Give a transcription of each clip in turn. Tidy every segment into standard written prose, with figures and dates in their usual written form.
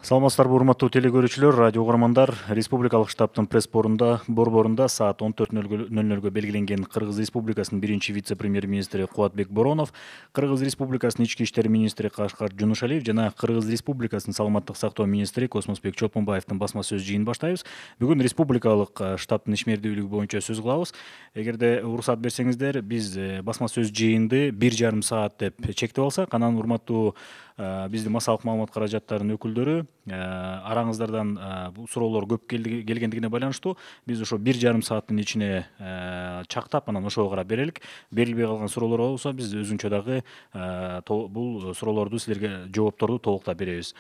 Саламатсыздарбы урматтуу телекөрүүчүлөр, радио угармандар. Республикалык штабтын борборунда саат 14:00 белгиленген Кыргыз Республикасынын биринчи вице-премьер-министри Кубатбек Боронов, Кыргыз Республикасынын ички иштер министри Кашкар Жунушалиев жана Кыргыз Республикасынын саламаттык сактоо министри Космосбек Чолпонбаевдин басма сөз жыйынын баштайбыз. Бүгүн республикалык штабтын ишмердүүлүгү боюнча сөз кылабыз. Эгерде уруксат берсеңиздер, биз басма сөз жыйынды 1,5 саат деп чектеп алсак, анан урматтуу биздин массалык маалымат каражаттарынын өкүлдөрү араңыздардан бул суроолор көп келгендигине байланыштуу биз ошо 1,5 сааттын ичине чактап анан ошого карап берелик. Берилбей калган суроолор болсо биз өзүнчө дагы бул суроолорду силерге жоопторду толуктап беребиз.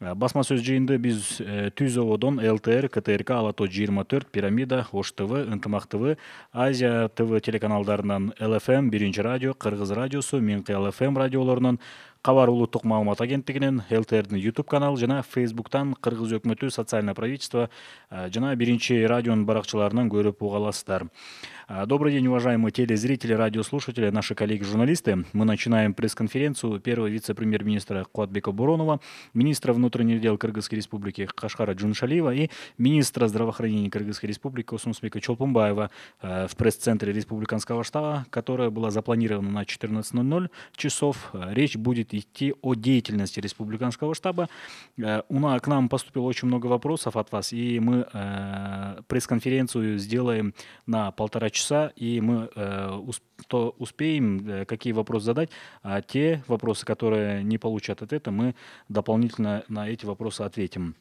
Басма сөз жыйынды биз Түз ободон ЛТР, КТРК, Ала тоо 24, Пирамида, Ош ТВ, Ынтымак ТВ, Азия ТВ телеканалдарынан ЛФМ, Биринчи радио, Кыргыз радиосу, Минкыял ФМ радиолорунан, Кабар улуттук маалымат агенттигинен, ЛТРдин YouTube каналы жана Facebooktан Кыргыз өкмөтү социальное правительство жана Биринчи радионун баракчаларынан көрүп уга аласыздар. Добрый день, уважаемые телезрители, радиослушатели, наши коллеги-журналисты. Мы начинаем пресс-конференцию первого вице-премьер-министра Кубатбека Боронова, министра внутренних дел Кыргызской республики Кашкара Джунушалиева и министра здравоохранения Кыргызской республики Космосбека Чолпонбаева в пресс-центре республиканского штаба, которая была запланирована на 14:00 часов. Речь будет идти о деятельности республиканского штаба. К нам поступило очень много вопросов от вас, и мы пресс-конференцию сделаем на 1,5 часа, и мы успеем какие вопросы задать, а те вопросы, которые не получат ответа, мы дополнительно на эти вопросы ответим.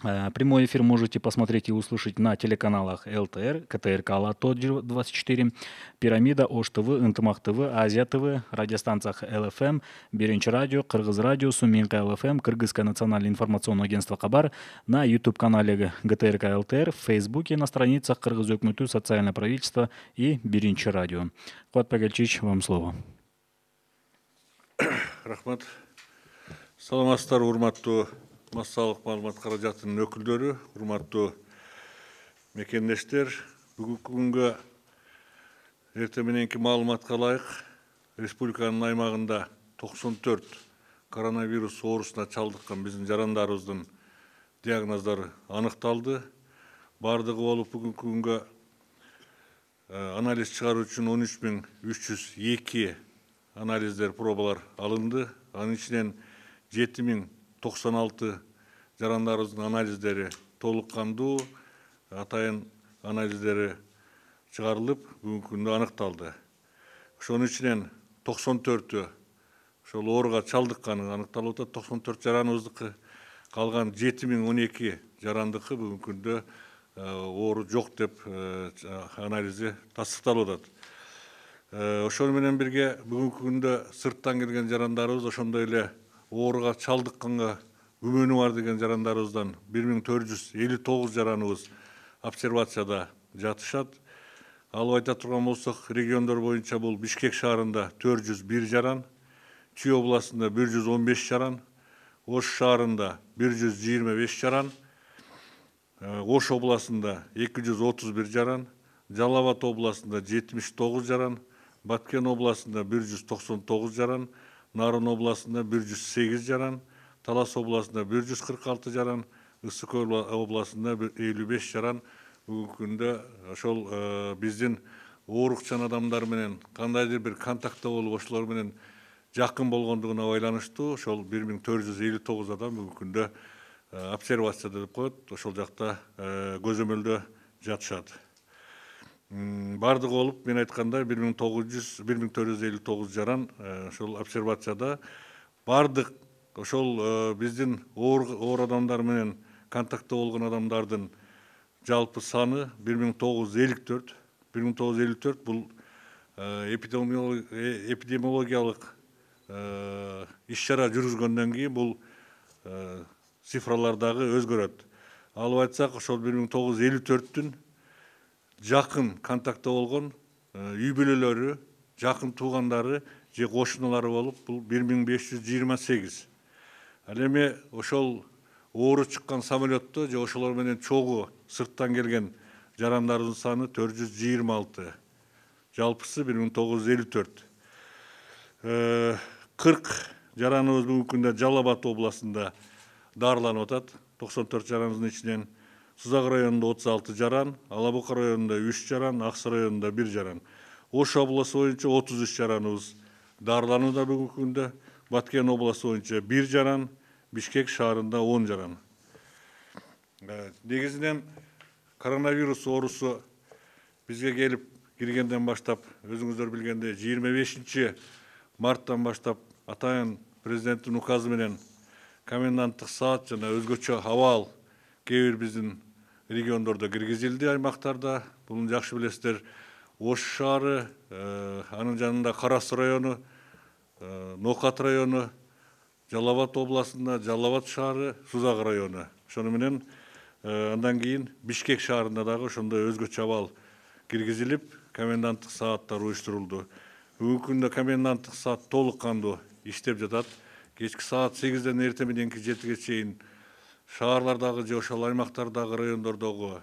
Прямой эфир можете посмотреть и услышать на телеканалах ЛТР, КТРК, Ала тоо 24, Пирамида, Ош ТВ, Ынтымак ТВ, Азия ТВ, радиостанциях ЛФМ, Биринчи радио, Кыргыз радиосу, Минкыял ФМ, Кыргызское национальное информационное агентство Кабар, на YouTube-канале ГТРК ЛТР, в Фейсбуке, на страницах Кыргыз өкмөтү, социальное правительство и Биринчи радио. Кубатбек Элчич, вам слово. Рахмат. Саламатсыздар, урматтуу массалык маалымат каражатынын өкүлдөрү, урматтуу мекендештер. Бүгүнкү күнгө эртең мененки маалыматка ылайык республиканын аймагында 94 коронавирус оорусуна чалдыккан биздин жарандарыбыздын диагноздору аныкталды. Бардыгы болуп бүгүнкү күнгө анализ чыгаруу үчүн 13.302 анализдер, пробалар алынды. Анын ичинен 7.096 жарандарыбыздын анализдери толук кандуу, атайын анализдери чыгарылып, бүгүнкү күндө аныкталды. Ошонун ичинен 94-ü ошол ооруга чалдыкканы аныкталып атат. 94 жараныбыздыкы, калган 7.012 жарандыкы бүгүнкү күндө оору жок деп анализи тастыкталып атат. Ошону менен бирге бүгүнкү күндө сырттан келген жарандарыбыз, ошондой эле ооруга чалдыкканга күмөнү бар деген жарандарыбыздан 1459 жараныбыз обсервацияда жатышат. Алып айта турган болсок, региондор боюнча бул Бишкек шаарында 401 жаран, Чүй областында 115 жаран, Ош шаарында 125 жаран, Ош областында 231 жаран, Жалал Абад областында 79 жаран, Баткен областында 199 жаран, Нарын областында 108 жаран, Талас областында 146 жаран, Ысык Көл областында 55 жаран. Бүгүнкү күндө ошол биздин оорукчан адамдар менен кандайдыр бир контактта болуп, ошолор менен жакын болгондугуна байланыштуу ошол 1459 адам бүгүнкү күндө обсервацияда деп коет, ошол жакта көзөмөлдө жатышат. Бардыгы болуп, мен айткандай 1459 жаран ошол обсервацияда. Бардык ошол биздин оор адамдар менен контактта болгон адамдардын жалпы саны 1954. 1954 бул эпидемиологиялык иш-чара жүргүзгөндөн кийин бул цифралар дагы өзгөрөт. Алып айтсак, ошол 1954-түн жакын контактта болгон үй бүлөлөрү, жакын туугандары же кошуналары болуп, бул 1528. Ал эми ошол оору чыккан самолетто же ошолор менен чогуу сырттан келген жарандардын саны 426. Жалпысы 1954. 40 жараныбыз бүгүнкү күндө Жалал Абад областында дарыланып атат. 94 жараныбыздын ичинен Сузак районунда 36 жаран, Ала Бука районунда 3 жаран, Аксы районунда 1 жаран. Ош областы боюнча 33 жараныбыз дарыланууда бүгүнкү күндө. Баткен областы боюнча 1 жаран, Бишкек шаарында 10 жаран. Негизинен коронавирус оорусу бизге келип киргенден баштап, өзүңүздөр билгендей 25 марттан баштап атайын президенттин указы менен коменданттык саат жана өзгөчө абал кээ бир биздин региондордо киргизилди, аймактарда. Буну жакшы билесиздер. Ош шаары, анын жанында Карас району, Нокат району, Жалал Абад областында Жалал Абад шаары, Сузак району. Ошону менен андан кийин Бишкек шаарында дагы ошондой өзгөчө абал киргизилип, коменданттык сааттар уюштурулду. Бүгүнкү күндө коменданттык саат толук кандуу иштеп жатат. Кечки саат 8ден эртең мененки 7ге чейин шаарлардагы же ошол аймактардагы райондордогу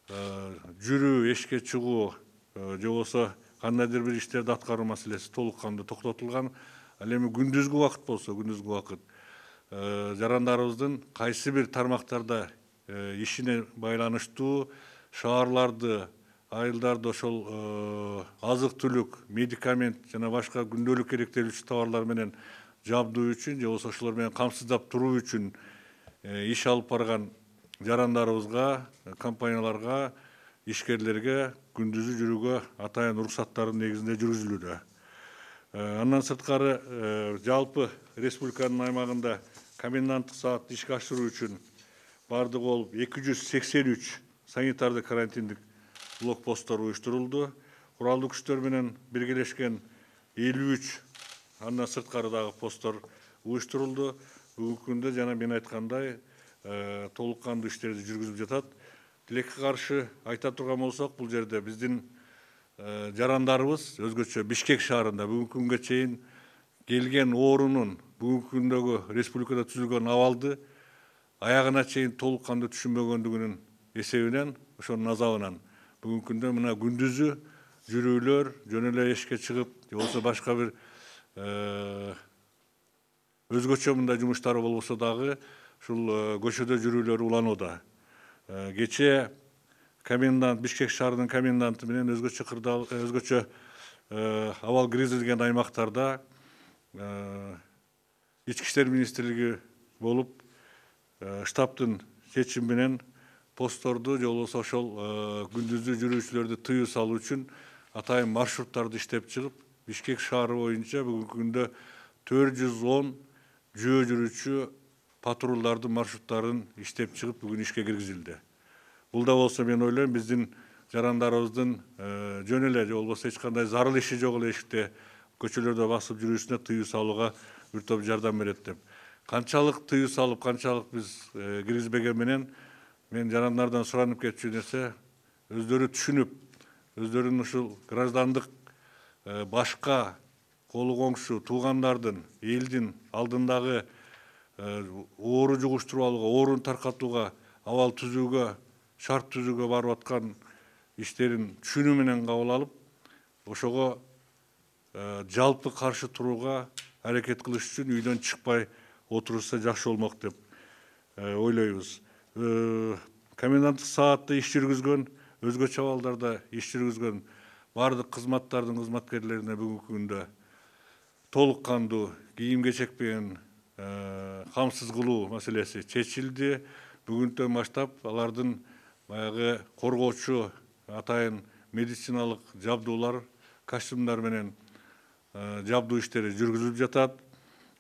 жүрүү, эшикке чыгуу же болбосо кандайдыр бир иштерди аткаруу маселеси толук кандуу токтотулган. Ал эми күндүзгү убакыт болсо, күндүзгү убакыт жарандарыбыздын кайсы бир тармактарда ишине байланыштуу шаарларды, айылдарды ошол азык түлүк, медикамент жана башка күндөлүк керектелүүчү товарлар менен жабдуу үчүн же болбосо ошолор менен камсыздап туруу үчүн иш алып барган жарандарыбызга, компанияларга, ишкерлерге күндүзү жүрүүгө атайын уруксаттардын негизинде жүргүзүлүүдө. Андан сырткары жалпы республиканын аймагында коменданттык саатты ишке ашыруу үчүн бардыгы болуп 283 санитардык карантиндик блокпосттор уюштурулду. Куралдуу күчтөр менен биргелешкен 53 андан сырткары дагы посттор уюштурулду. Бүгүнкү күндө жана мен айткандай толук кандуу иштерди жүргүзүп жатат. Тилекке каршы айта турган болсок, бул жерде биздин жарандарыбыз өзгөчө Бишкек шаарында бүгүнкү күнгө чейин келген оорунун бүгүнкү күндөгү республикада түзүлгөн абалды аягына чейин толук кандуу түшүнбөгөндүгүнүн эсебинен, ошонун азабынан бүгүнкү күндө мына күндүзү жүрүүлөр, жөн эле эшикке чыгып, же болбосо башка бир өзгөчө мындай жумуштары болбосо дагы ушул көчөдө жүрүүлөр уланууда. Кечээ комендант, Бишкек шаарынын коменданты менен өзгөчө абал киргизилген аймактарда Ички иштер министрлиги болуп штабтын чечими менен постторду же болбосо ошол күндүзү жүрүүчүлөрдү тыюу салуу үчүн атайын маршруттарды иштеп чыгып, Бишкек шаары боюнча бүгүнкү күндө 410 жөө жүрүүчү патрулдардын маршруттарын иштеп чыгып бүгүн ишке киргизилди. Бул да болсо мен ойлойм биздин жарандарыбыздын жөн эле же болбосо эч кандай зарыл иши жок эле эшикте көчөлөрдө басып жүрүүсүнө тыюу салууга бир топ жардам берет деп. Канчалык тыюу салып, канчалык биз киргизбеген менен мен жарандардан суранып кетчү нерсе өздөрү түшүнүп, өздөрүнүн ушул граждандык башка колу коңшу туугандардын, элдин алдындагы оору жугуштуруп алууга, ооруну таркатууга абал түзүүгө, шарт түзүүгө барып аткан иштерин түшүнүү менен кабыл алып, ошого жалпы каршы турууга аракет кылыш үчүн үйдөн чыкпай отурушса жакшы болмок деп ойлойбуз. Коменданттык саатта иш жүргүзгөн, өзгөчө абалдарда иш жүргүзгөн бардык кызматтардын кызматкерлерине бүгүнкү күндө толук кандуу кийим кечекпен камсыз кылуу маселеси чечилди. Бүгүнтөн баштап алардын баягы коргоочу атайын медициналык жабдуулар, костюмдар менен жабдуу иштери жүргүзүлүп жатат.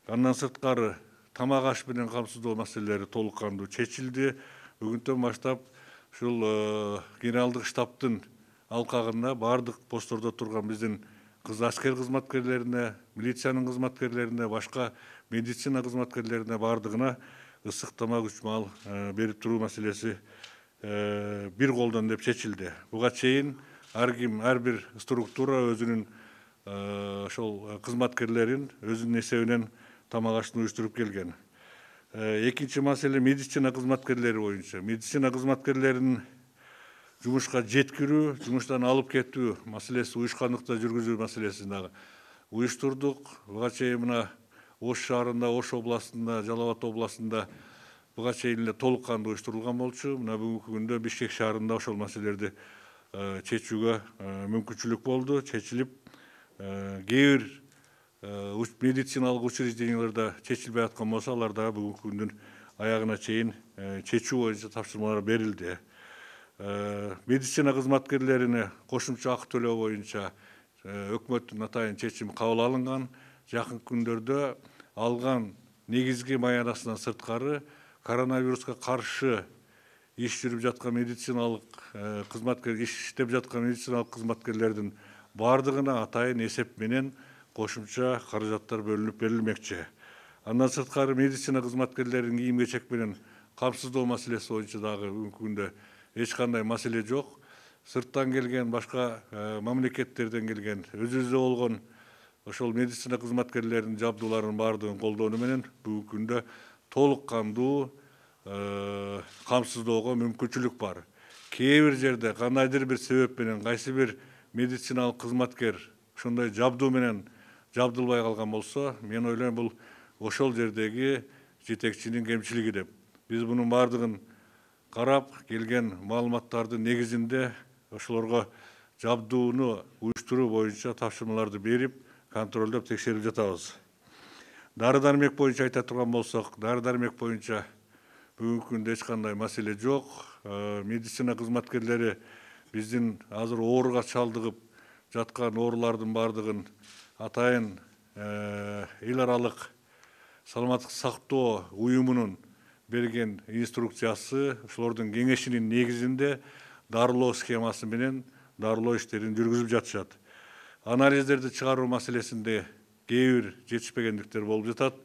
Андан сырткары тамак аш менен камсыздоо маселелери толук кандуу чечилди. Бүгүнтөн баштап ушул генералдык штабтын алкагында бардык посттордо турган биздин аскер кызматкерлерине, милициянын кызматкерлерине, башка медицина кызматкерлерине бардыгына ысык тамак 3 маал берип туруу маселеси бир колдон деп чечилди. Буга чейин ар ким, ар бир структура өзүнүн ошол кызматкерлерин өзүнүн эсебинен тамак ашты уюштуруп келген. Экинчи маселе медицина кызматкерлери боюнча. Медицина кызматкерлеринин жумушка жеткирүү, жумуштан алып кетүү маселеси уюшкандыкта жүргүзүү маселесин дагы уюштурдук. Буга чейин мына Ош шаарында, Ош областында, Жалал Абад областында буга чейин эле толук кандуу уюштурулган болчу. Мына бүгүнкү күндө Бишкек шаарында ошол маселелерди чечүүгө мүмкүнчүлүк болду, чечилип, кээ бир медициналык учрежденияларда чечилбей аткан болсо, алар дагы бүгүнкү күндүн аягына чейин чечүү боюнча тапшырмалар берилди. Медицина кызматкерлерине кошумча акы төлөө боюнча өкмөттүн атайын чечими кабыл алынган. Жакын күндөрдө алган негизги маянасынан сырткары коронавируска каршы иш жүрүп жаткан медициналык кызматкер, иштеп жаткан медициналык кызматкерлердин бардыгына атайын эсеп менен кошумча каражаттар бөлүнүп берилмекчи. Андан сырткары медицина кызматкерлеринин кийим кечек менен камсыздоо маселеси боюнча дагы бүгүнкү күндө эч кандай маселе жок. Сырттан келген, башка мамлекеттерден келген, өзүбүздө болгон ошол медицина кызматкерлеринин жабдууларынын баардыгын колдонуу менен бүгүнкү күндө толук кандуу камсыздоого мүмкүнчүлүк бар. Кээ бир жерде кандайдыр бир себеп менен кайсы бир медициналык кызматкер ошондой жабдуу менен жабдылбай калган болсо, мен ойлойм бул ошол жердеги жетекчинин кемчилиги деп. Биз бунун баардыгын карап, келген маалыматтардын негизинде ошолорго жабдууну уюштуруу боюнча тапшырмаларды берип, контролдоп текшерип жатабыз. Дары-дармек боюнча айта турган болсок, дары-дармек боюнча бүгүнкү күндө эч кандай маселе жок. Медицина кызматкерлери биздин азыр ооруга чалдыгып жаткан оорулардын баардыгын атайын эл аралык саламаттык сактоо уюмунун берген инструкциясы, ошолордун кеңешинин негизинде дарылоо схемасы менен дарылоо иштерин жүргүзүп жатышат. Анализдерди чыгаруу маселесинде кээ бир жетишпегендиктер болуп жатат.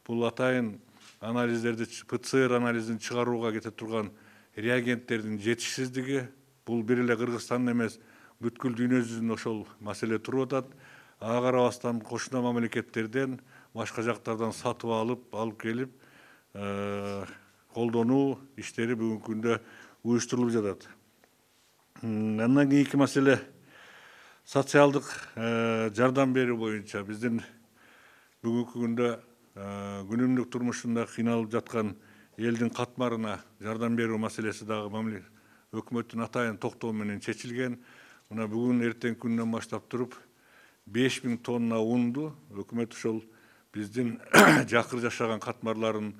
Бул атайын анализдерди, ПЦР анализин чыгарууга кете турган реагенттердин жетишсиздиги, бул бир эле Кыргызстандын эмес, бүткүл дүйнө жүзүндө ошол маселе туруп атат. Ага карабастан кошуна мамлекеттерден, башка жактардан сатып алып келип, колдонуу иштери бүгүнкү күндө уюштурулуп жатат. Андан кийинки маселе социалдык жардам берүү боюнча биздин бүгүнкү күндө күнүмдүк турмушунда кыйналып жаткан элдин катмарына жардам берүү маселеси дагы өкмөттүн атайын токтоо менен чечилген. Мына бүгүн эртеңки күндөн баштап туруп 5000 тонна унду өкмөт ошол биздин жакыр жашаган катмарлардын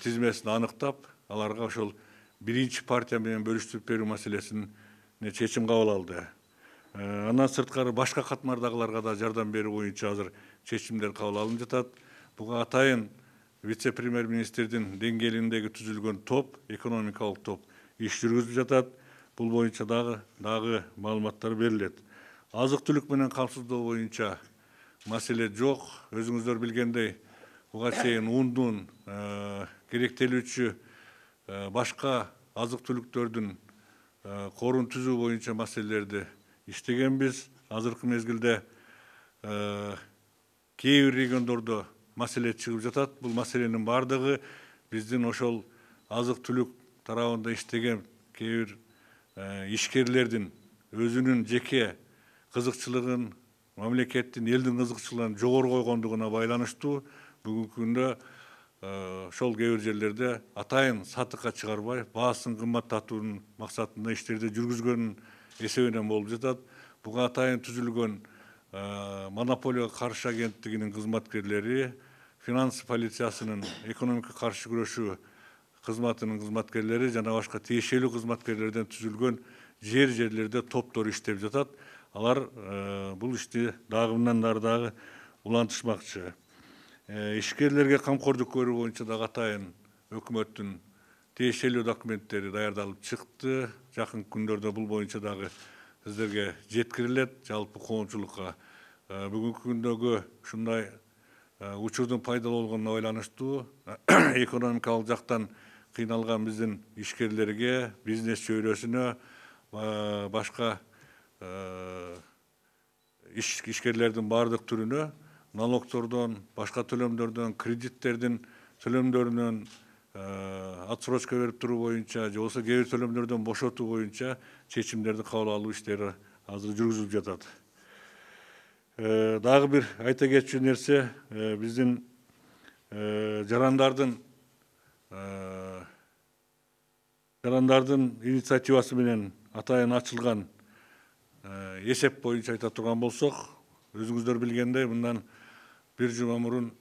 тизмесин аныктап, аларга ошол биринчи партия менен бөлүштүрүп берүү маселесине чечим кабыл алды. Андан сырткары башка катмардагыларга да жардам берүү боюнча азыр чечимдер кабыл алынып жатат. Буга атайын вице-премьер-министрдин деңгээлиндеги түзүлгөн топ, экономикалык топ иш жүргүзүп жатат. Бул боюнча дагы маалыматтар берилет. Азык-түлүк менен камсыздоо боюнча маселе жок. Өзүңүздөр билгендей, буга чейин ундун керектелүүчү башка азык-түлүктөрдүн корун түзүү боюнча маселелерди иштегенбиз. Азыркы мезгилде кээ бир региондордо маселе чыгып жатат. Бул маселенин бардыгы биздин ошол азык-түлүк тарабында иштеген кээ бир ишкерлердин өзүнүн жеке кызыкчылыгын, мамлекеттин, элдин кызыкчылыгын жогору койгондугуна байланыштуу. Бүгүнкү күндө ошол кээ бир жерлерде атайын сатыкка чыгарбай, баасын кымбаттатуунун максатында иштерди жүргүзгөн эсебинен болуп жатат. Буга атайын түзүлгөн монополияга каршы агенттигинин кызматкерлери, финанс полициясынын экономика каршы күрөшүү кызматынын кызматкерлери жана башка тиешелүү кызматкерлерден түзүлгөн жерлерде топтор иштеп жатат. Алар бул ишти мындан дагы улантышмакчы. Ишкерлерге камкордук көрүү боюнча дагы атайын өкмөттүн тиешелүү документтери даярдалып чыкты. Жакын күндөрдө бул боюнча дагы сиздерге жеткирилет жалпы коомчулукка. Бүгүнкү күндөгү ушундай учурдун пайда болгонуна байланыштуу экономикалык жактан кыйналган биздин ишкерлерге, бизнес чөйрөсүнө, башка ишкерлердин баардык түрүнө налогтордон, башка төлөмдөрдөн, кредиттердин төлөмдөрүнөн отсрочка берип туруу боюнча, же болбосо кээ бир төлөмдөрдөн бошотуу боюнча чечимдерди кабыл алуу иштери азыр жүргүзүлүп жатат. Дагы бир айта кетчү нерсе, биздин жарандардын жарандардын инициативасы менен атайын ачылган эсеп боюнча айта турган болсок, өзүңүздөр билгендей, мындан бир жума мурун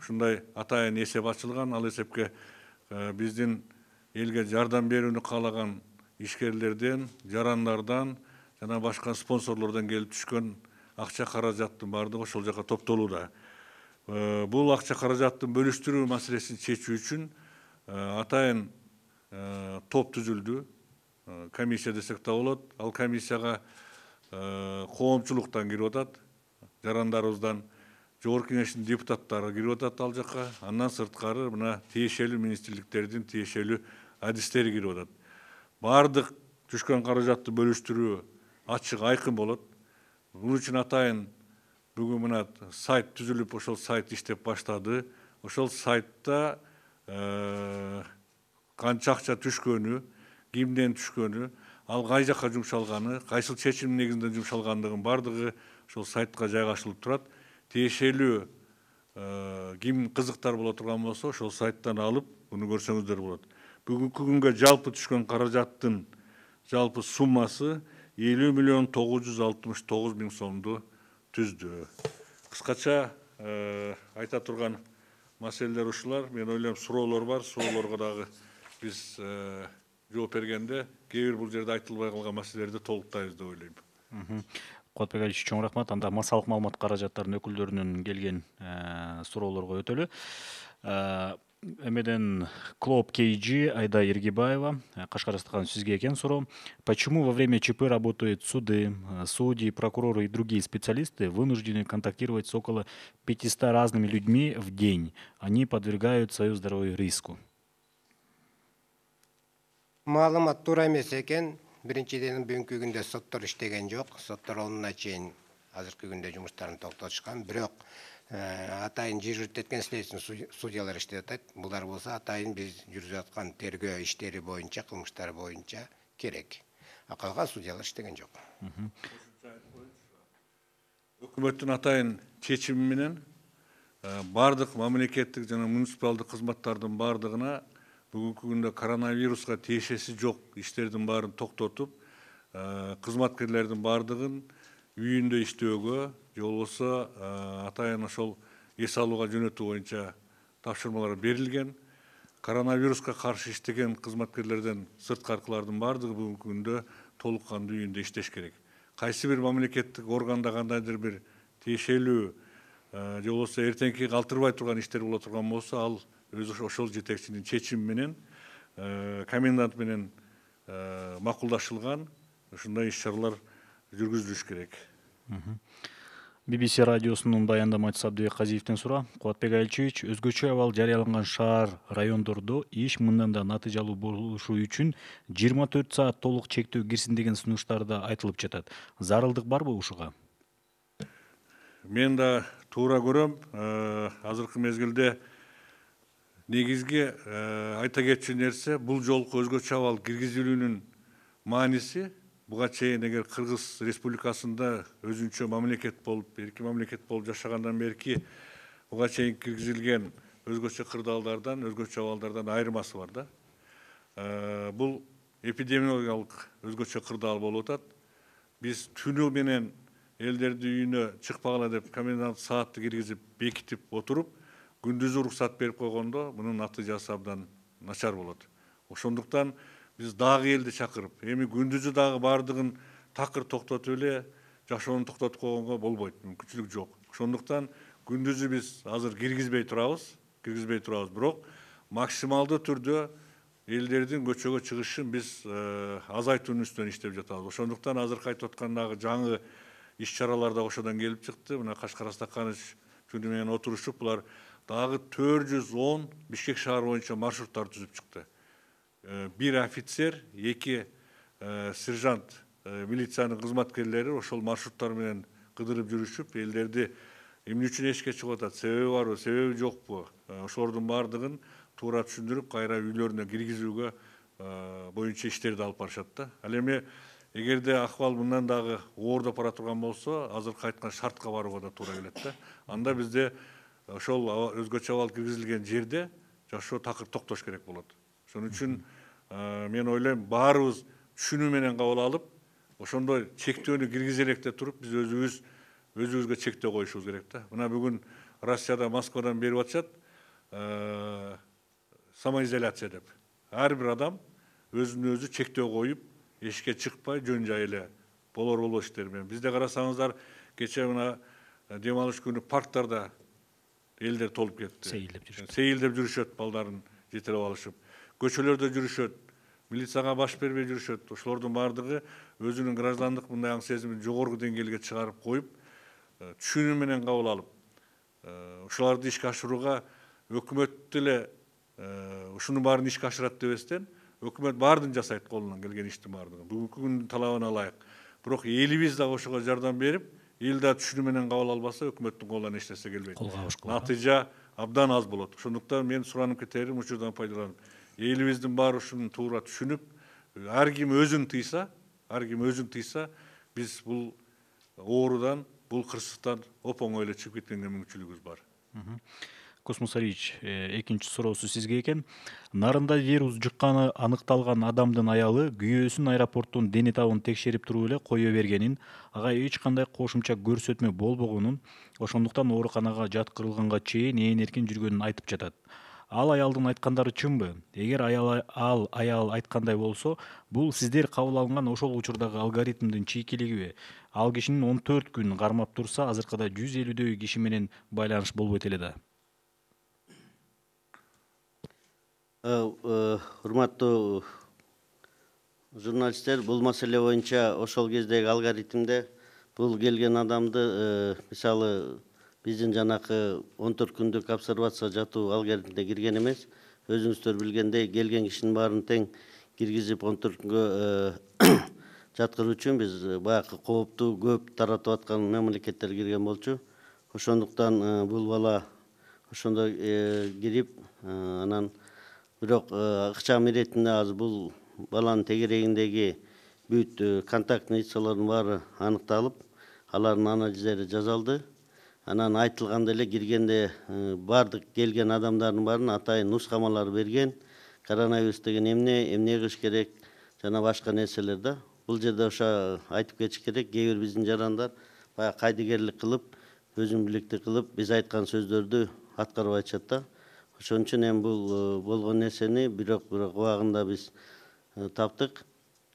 ушундай атайын эсеп ачылган. Ал эсепке биздин элге жардам берүүнү каалаган ишкерлерден, жарандардан жана башка спонсорлордон келип түшкөн акча каражаттын баардыгы ошол жака топтолууда. Бул акча каражаттын бөлүштүрүү маселесин чечүү үчүн атайын топ түзүлдү. Комиссия десек да болот. Ал комиссияга коомчулуктан кирип атат, жарандарыбыздан жогорку кеңештин депутаттары кирип атат ал жака. Андан сырткары мына тиешелүү министрликтердин тиешелүү адистери кирип атат. Бардык түшкөн каражатты бөлүштүрүү ачык, айкын болот. Бул үчүн атайын бүгүн мына сайт түзүлүп, ошол сайт иштеп баштады. Ошол сайтта канча акча түшкөнү, кимден түшкөнү, ал кай жака жумшалганы, кайсыл чечим негизинде жумшалгандыгын бардыгы ошол сайтка жайгашылып турат. Тиешелүү ким кызыктар боло турган болсо, ошол сайттан алып, буну көрсөңүздөр болот. Бүгүнкү күнгө жалпы түшкөн каражаттын жалпы суммасы 50 миллион 969 миң сомду түздү. Кыскача айта турган маселелер ушулар. Мен ойлойм, суроолор бар. Суроолорго дагы биз жооп бергенде кээ бир бул жерде айтылбай калган маселелерди толуктайбыз деп ойлойм. Куатбек Алиевич, чоң рахмат. Анда массалык маалымат каражаттарынын өкүлдөрүнөн келген суроолорго өтөлү. Эмеден Клоп KG Айда Иргибаева, Кашкар Астахан, сизге экен суроо. Почему во время ЧП работают суды, судьи, прокуроры и другие специалисты вынуждены контактировать с около 500 разными людьми в день? Они подвергают свое здоровье риску. Маалымат туура эмес экен. Биринчиден бүгүнкү күндө соттор иштеген жок. Соттор онуна чейин азыркы күндө жумуштарын токтотушкан. Бирок атайын жергиликтеткен следственный судьялар иштеп атат. Булар болсо атайын биз жүргүзүп аткан тергөө иштери боюнча, кылмыштар боюнча керек. Калган судьялар иштеген жок. Өкмөттүн атайын чечими менен бардык мамлекеттик жана муниципалдык кызматтардын бардыгына бүгүнкү күндө коронавируска тиешеси жок иштердин баарын токтотуп, кызматкерлердин бардыгын үйүндө иштөөгө, же болбосо атайын ошол эс алууга жөнөтүү боюнча тапшырмалар берилген. Коронавируска каршы иштеген кызматкерлерден сырткаркылардын бардыгы бүгүнкү күндө толук кандуу үйүндө иштеш керек. Кайсы бир мамлекеттик органда кандайдыр бир тиешелүү же болбосо эртеңки калтырбай турган иштер боло турган болсо, ал өзү ошол жетекчинин чечими менен комендант менен макулдашылган ушундай иш-чаралар жүргүзүлүш керек. BBC радиосунун баяндамачысы Абдыбек Казиевден суроо. Куатбек Алиевич, өзгөчө абал жарыяланган шаар, райондордо иш мындан да натыйжалуу болушу үчүн 24 саат толук чектөө кирсин деген сунуштарда айтылып жатат. Зарылдык барбы ушуга? Мен да туура көрөм. Азыркы мезгилде негизги айта кетчү нерсе, бул жолку өзгөчө абал киргизилүүнүн мааниси. Буга чейин эгер Кыргыз Республикасында өзүнчө мамлекет болуп, эрки мамлекет болуп жашагандан берки буга чейин киргизилген өзгөчө кырдаалдардан, өзгөчө абалдардан айырмасы бар да. Бул эпидемиологиялык өзгөчө кырдаал болуп атат. Биз түнү менен элдерди үйүнө чыкпагыла деп комендант саатты киргизип бекитип отуруп, күндүзү уруксат берип койгондо мунун натыйжасы абдан начар болот. Ошондуктан биз дагы элди чакырып, эми күндүзү дагы бардыгын такыр токтотуп эле жашоону токтотуп койгонго болбойт, мүмкүнчүлүк жок. Ошондуктан күндүзү биз азыр киргизбей турабыз, бирок максималдуу түрдө элдердин көчөгө чыгышын биз азайтуунун үстүнөн иштеп жатабыз. Ошондуктан азыркы айтып аткандагы жаңы иш-чаралар да ошодон келип чыкты. Мына Кашкар Астаканович түнү менен отурушуп, булар дагы 410 Бишкек шаар боюнча маршруттар түзүп чыкты. Бир офицер, 2 сержант милициянын кызматкерлери ошол маршруттар менен кыдырып жүрүшүп, элдерди эмне үчүн эшикке чыгып атат, себеби барбы, себеби жокпу, ошолордун бардыгын туура түшүндүрүп, кайра үйлөрүнө киргизүүгө боюнча иштерди алып барышат да. Ал эми эгерде акыбал мындан дагы оордоп бара турган болсо, азыркы айткан шартка барууга да туура келет да. Анда бизде ошол өзгөчө абал киргизилген жерде жашоо такыр токтош керек болот. Ошон үчүн мен ойлойм баарыбыз түшүнүү менен кабыл алып, ошондой чектөөнү киргизе электе туруп биз өзүбүзгө чектөө коюшубуз керек да. Мына бүгүн Россияда Москвадан берип атышат самоизоляция деп. Ар бир адам өзүнө өзү чектөө коюп, эшикке чыкпай жөн жай эле болор иштерди менен. Бизде карасаңыздар, кече мына дем алыш күнү парктарда элдер толуп кетти. Сейилдеп жүрүшөт, балдарын жетелеп алышып. Көчөлөрдө жүрүшөт, милицияга баш бербей жүрүшөт. Ошолордун баардыгы өзүнүн граждандык мындай аң сезимин жогорку деңгээлге чыгарып коюп, түшүнүү менен кабыл алып, ушуларды ишке ашырууга өкмөт деле ушунун баарын ишке ашырат дебестен, өкмөт баардыгын жасайт, колунан келген иштин баардыгын. Бүгүнкү күндүн талабына ылайык. Бирок элибиз да ошого жардам берип, эл да түшүнүү менен кабыл албаса, өкмөттүн колунан эч нерсе келбейт. Натыйжа абдан аз болот. Ошондуктан мен суранып кетерим, учурдан пайдаланып, элибиздин баары ушуну туура түшүнүп, ар ким өзүн тыйса, биз бул оорудан, бул кырсыктан оп-оңой эле чыгып кеткенге мүмкүнчүлүгүбүз бар. Космос Алиевич, экинчи суроосу сизге экен. Нарында вирус жукканы аныкталган адамдын аялы күйөөсүн аэропорттун дене табын текшерип туруп эле кое бергенин, ага эч кандай кошумча көрсөтмө болбогонун, ошондуктан ооруканага жаткырылганга чейин ээн эркин жүргөнүн айтып жатат. Ал аялдын айткандары чынбы? Эгер ал аял айткандай болсо, бул сиздер кабыл алган ошол учурдагы алгоритмдин чийкилигиби? Ал кишинин 14 күн кармап турса, азыркыда 150дөй киши менен байланыш болбойт эле да. Урматтуу журналисттер, бул маселе боюнча ошол кездеги алгоритмде бул келген адамды мисалы биздин жанакы 14 күндүк обсервацияга жатуу алгоритмине кирген эмес. Өзүңүздөр билгендей, келген кишинин баарын тең киргизип 14 күнгө жаткыруу үчүн биз баягы коопту көп таратып аткан мамлекеттер кирген болчу. Ошондуктан бул бала ошондой кирип, анан бирок ыкчам иретинде азыр бул баланын тегерегиндеги бүт контактный лицалардын баары аныкталып, алардын анализдери жасалды. Анан айтылгандай эле киргенде бардык келген адамдардын баарын атайын нускамалар берген. Коронавирус деген эмне кылыш керек, жана башка нерселер да. Бул жерде ошо айтып кетиш керек, кээ бир биздин жарандар баягы кайдыгерлик кылып, өзүн бийликтүү кылып, биз айткан сөздөрдү аткарбай атышат да. Ошон үчүн эми бул болгон нерсени бирок убагында биз таптык.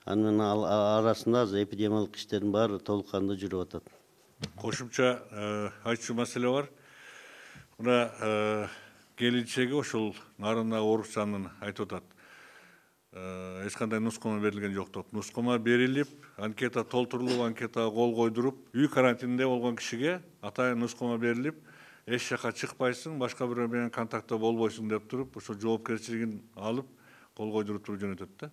Анын арасында азыр эпидемиологдук иштердин баары толук кандуу жүрүп атат. Кошумча айтчу маселе бар. Мына келинчеги ошол нарында оорукчанын айтып атат. Эч кандай нускама берилген жок деп. Нускама берилип, анкета толтурулуп, анкетага кол койдуруп, үй карантининде болгон кишиге атайын нускама берилип, эч жака чыкпайсың, башка бирөө менен контактта болбойсуң деп туруп, ошо жоопкерчилигин алып, кол койдуруп туруп жөнөтөт да.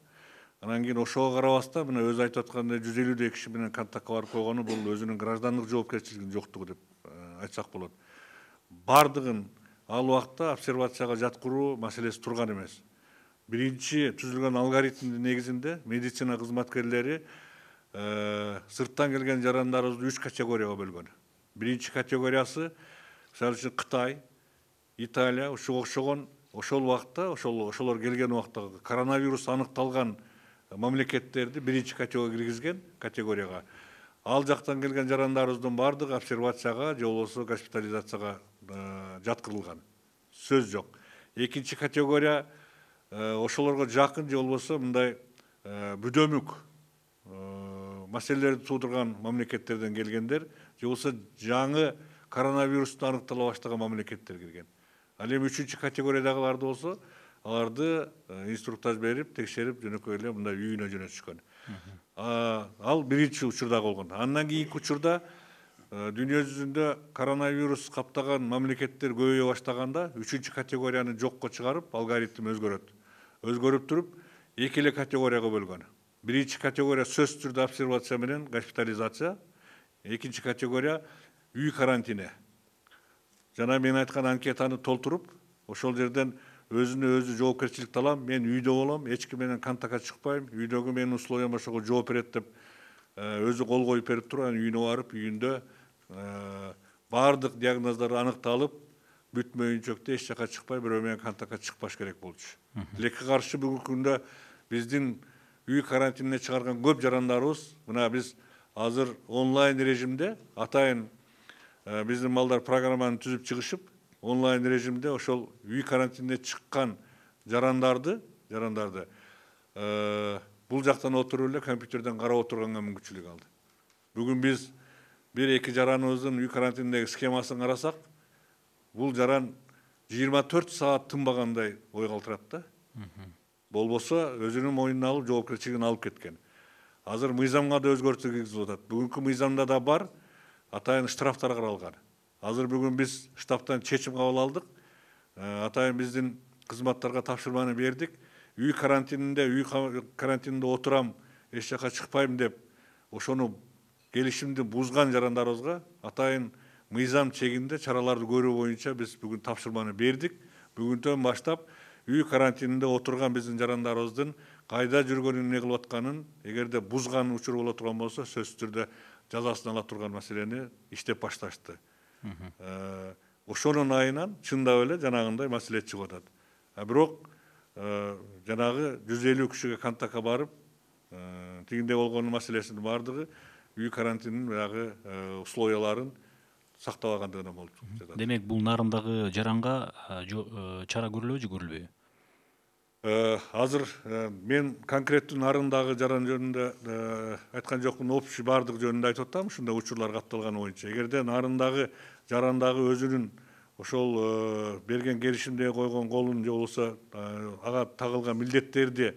Анан кийин ошого карабастан, мына өзү айтып аткандай 150дөй киши менен контактка барып койгону бул өзүнүн граждандык жоопкерчилигинин жоктугу деп айтсак болот. Бардыгын ал убакта обсервацияга жаткыруу маселеси турган эмес. Биринчи түзүлгөн алгоритмдин негизинде медицина кызматкерлери сырттан келген жарандарыбызды 3 категорияга бөлгөн. Биринчи категориясы, мисалы үчүн Кытай, Италия, ушуга окшогон ошол убакта, ошолор келген убакта коронавирус аныкталган мамлекеттерди биринчи категорияга. Ал жактан келген жарандарыбыздын бардыгы обсервацияга же болбосо госпитализацияга жаткырылган. Сөз жок. Экинчи категория ошолорго жакын же болбосо мындай бүдөмүк маселелерди туудурган мамлекеттерден келгендер, же болбосо жаңы коронавирусту аныктала баштаган мамлекеттер кирген. Ал эми 3-чү категориядагыларды болсо, аларды инструктаж берип, текшерип, жөнөкөй эле мындай үйүнө жөнөтүшкөн. Ал биринчи учурда болгон. Андан кийинки учурда дүйнө жүзүндө коронавирус каптаган мамлекеттер көбөйө баштаганда 3-чү категорияны жокко чыгарып, алгоритм өзгөрөт. Өзгөрүп туруп, эки эле категорияга бөлгөн. Биринчи категория сөзсүз түрдө обсервация менен госпитализация, экинчи категория үй карантини. Жана мен айткан анкетаны толтуруп, ошол жерден өзүнө өзү жоопкерчиликти алам, мен үйдө болом, эч ким менен контактка чыкпайм, үйдөгү менин условиям ошого жооп берет деп өзү кол коюп берип туруп, анан үйүнө барып, үйүндө баардык диагноздор аныкталып, бүтмөйүнчөктө эч жака чыкпай бирөө менен контактка чыкпаш керек болчу. Тилекке каршы бүгүнкү күндө биздин үй карантинине чыгарган көп жарандарыбыз мына биз азыр онлайн режимде атайын биздин малдар программаны түзүп чыгышып, онлайн режимде ошол үй карантинине чыккан жарандарды бул жактан отуруп эле компьютерден карап отурганга мүмкүнчүлүк алды. Бүгүн биз бир-эки жараныбыздын үй карантининдеги схемасын карасак, бул жаран 24 саат тынбагандай ой калтырат да. Болбосо өзүнүн мойнуна алып жоопкерчилигин алып кеткен. Азыр мыйзамга да өзгөртүү киргизилип атат. Бүгүнкү мыйзамда да бар, атайын штрафтар каралган. Азыр бүгүн биз штабтан чечим кабыл алдык. Атайын биздин кызматтарга тапшырманы бердик. Үй карантининде отурам, эч жака чыкпайм деп, ошону келишимди бузган жарандарыбызга атайын мыйзам чегинде чараларды көрүү боюнча биз бүгүн тапшырманы бердик. Бүгүндөн баштап үй карантининде отурган биздин жарандарыбыздын кайда жүргөнүн, эмне кылып атканын, эгерде бузган учур боло турган болсо, сөзсүз түрдө жазасын ала турган маселени иштеп башташты. Ошонун айынан чындап эле жанагындай маселе чыгып атат. Бирок жанагы 150 кишиге контактка барып, тигинде болгон маселесинин бардыгы үй карантининин баягы условияларын сактабагандыгынан болуп жатат. Демек бул нарындагы жаранга чара көрүлөбү же көрүлбөйбү? Азыр мен конкреттүү нарындагы жаран жөнүндө айткан жокмун, общий бардык жөнүндө айтып атам, ушундай учурлар катталганы боюнча. Эгерде нарындагы жарандагы өзүнүн ошол берген келишимдеги койгон колун же болбосо ага тагылган милдеттерди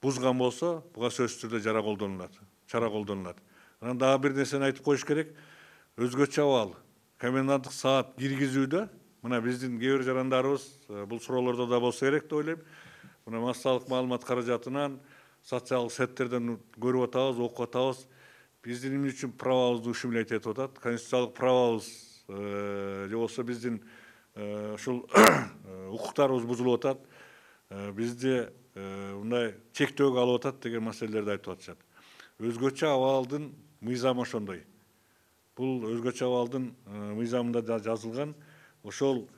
бузган болсо, буга сөзсүз түрдө чара колдонулат. Анан дагы бир нерсени айтып коюш керек. Өзгөчө абал коменданттык саат киргизүүдө мына биздин кээ бир жарандарыбыз бул суроолордо да болсо керек деп ойлойм. Мына массалык маалымат каражатынан, социалдык сеттерден көрүп атабыз, окуп атабыз. Биздин эмне үчүн правабызды ущемлять этип атат? Конституциялык правабыз же болбосо биздин ушул укуктарыбыз бузулуп атат. Бизди мындай чектөөгө алып атат деген маселелерди айтып атышат. Өзгөчө абалдын мыйзамы ошондой. Бул өзгөчө абалдын мыйзамында да жазылган. Ошол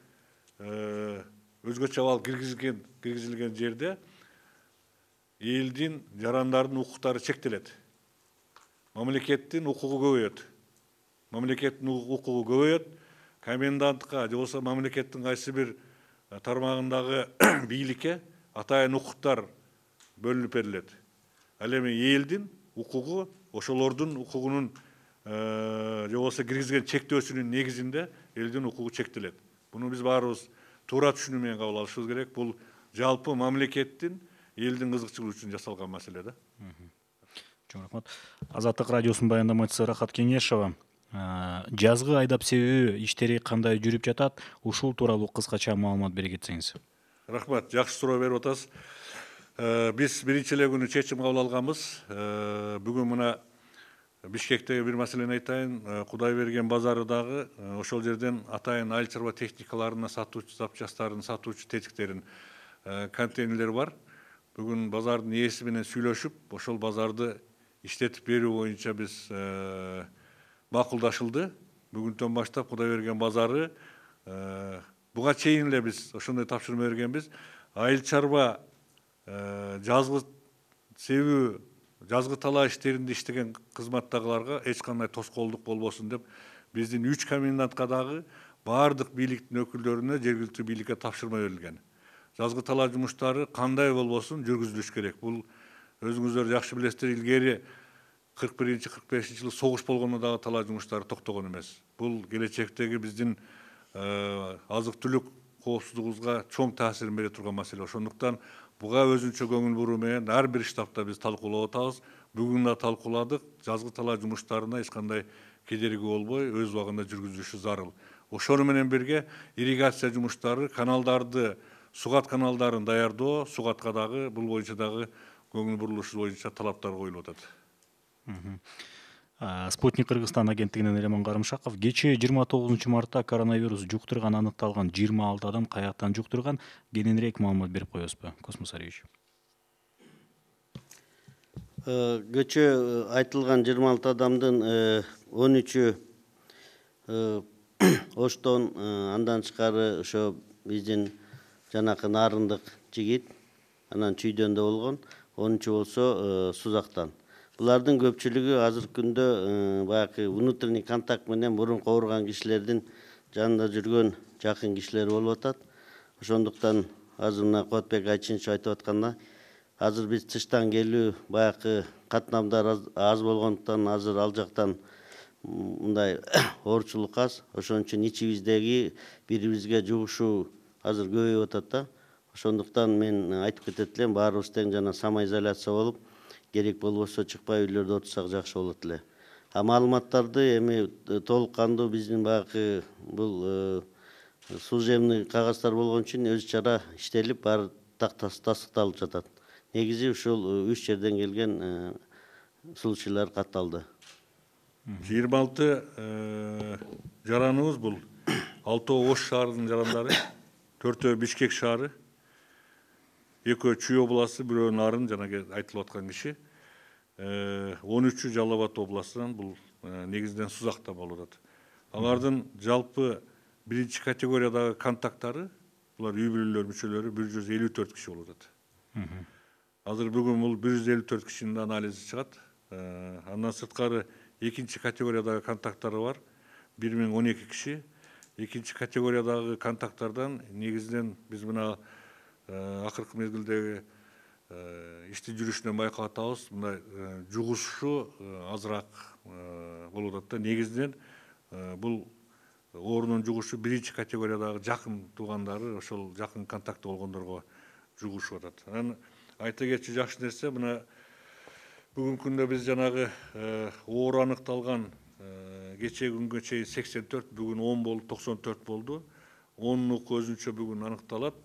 өзгөчө абал киргизилген жерде элдин, жарандардын укуктары чектелет. Мамлекеттин укугу көбөйөт. Комендантка же болбосо мамлекеттин кайсы бир тармагындагы бийликке атайын укуктар бөлүнүп берилет. Ал эми элдин укугу, ошолордун укугунун же болбосо киргизген чектөөсүнүн негизинде элдин укугу чектелет. Буну биз баарыбыз туура түшүнүү менен кабыл алышыбыз керек. Бул жалпы мамлекеттин элдин кызыкчылыгы үчүн жасалган маселе да. Чоң рахмат. Азаттык радиосунун баяндамачысы Рахат Кеңешова. Жазгы айдап себүү иштери кандай жүрүп жатат? Ушул тууралуу кыскача маалымат бере кетсеңиз. Рахмат, жакшы суроо берип атасыз. Биз биринчи эле күнү чечим кабыл алганбыз. Бүгүн мына Бишкектеги бир маселени айтайын. Кудайберген базарыдагы ошол жерден атайын айыл чарба техникаларына сатуучу запчасттарын, сатуучу тетиктерин контейнерлер бар. Бүгүн базардын ээси менен сүйлөшүп, ошол базарды иштетип берүү боюнча биз макулдашылды. Бүгүндөн баштап Кудайберген базары буга чейин эле биз ошондой тапшырма бергенбиз. Айыл чарба жазгы себүү, жазгы талаа иштеринде иштеген кызматтагыларга эч кандай тоскоолдук болбосун деп биздин 3 комендантка дагы баардык бийликтин өкүлдөрүнө жергиликтүү бийликке тапшырма берилген. Жазгы талаа жумуштары кандай болбосун жүргүзүлүш керек. Бул өзүңүздөр жакшы билесиздер, илгери 41-45 жылы согуш болгондо дагы талаа жумуштары токтогон эмес. Бул келечектеги биздин азык түлүк коопсуздугубузга чоң таасирин бере турган маселе. Ошондуктан буга өзүнчө көңүл буруу менен ар бир штабта биз талкуулап атабыз. Бүгүн да талкууладык. Жазгы талаа жумуштарына эч кандай кедерги болбой, өз убагында жүргүзүлүшү зарыл. Ошону менен бирге ирригация жумуштары, каналдарды, сугат каналдарын даярдоо, сугатка дагы бул боюнча дагы көңүл бурулушу боюнча талаптар коюлуп атат. Спутник Кыргызстан агенттигинен Элеман Карымшаков кечээ 29 мартта коронавирус жуктурган аныкталган 26 адам каяктан жуктурган, кененирээк маалымат берип коесузбу, Космос Аревич? Кечээ айтылган 26 адамдын 13-ü Оштон андан тышкары ошо биздин жанакы нарындык жигит, анан Чүйдөн да болгон, 10-чу болсо Сузактан. Булардын көпчүлүгү азыркы күндө баягы внутренний контакт менен мурунку ооруган кишилердин жанында жүргөн жакын кишилер болуп атат. Ошондуктан азыр мына Кубатбек Айчинович айтып атканда, азыр биз тыштан келүү баягы катнамдар аз болгондуктан азыр ал жактан мындай оорчулук аз. Ошон үчүн ичибиздеги бири-бирибизге жугушуу азыр көбөйүп атат да. Ошондуктан мен айтып кетет элем, баарыбыз тең жана самоизоляция болуп, керек болбосо чыкпай үйлөрдө отурсак жакшы болот эле. А маалыматтарды эми толук кандуу биздин баягы бул служебный кагаздар болгон үчүн өз чара иштелип, баары тастыкталып жатат. Негизи ушул 3 жерден келген случайлар катталды. 26 жараныбыз бул 6 Ош шаарынын жарандары, 4 Бишкек шаары, 2 Чүй областы, 1 Нарын жана айтылып аткан киши, 13 Жалал Абад областынан бул негизинен Сузакта болуп атат. Алардын жалпы биринчи категориядагы контакттары, булар үй бүлөлөр мүчөлөрү 154 киши болуп атат. Азыр бүгүн бул 154 кишинин анализи чыгат. Андан сырткары экинчи категориядагы контакттары бар 1012 киши. Экинчи категориядагы контакттардан негизинен биз мына акыркы мезгилдеги ишти жүрүшүнөн байкап атабыз, мындай жугушу азыраак болуп атат да. Негизинен бул оорунун жугушу биринчи категориядагы жакын туугандары, ошол жакын контакты болгондорго жугушуп атат. Анан айта кетчү жакшы нерсе, мына бүгүнкү күндө биз жанагы оору аныкталган кечээ күнгө чейин 84, бүгүн 10 болду, 94 болду. 10-нук өзүнчө бүгүн аныкталат.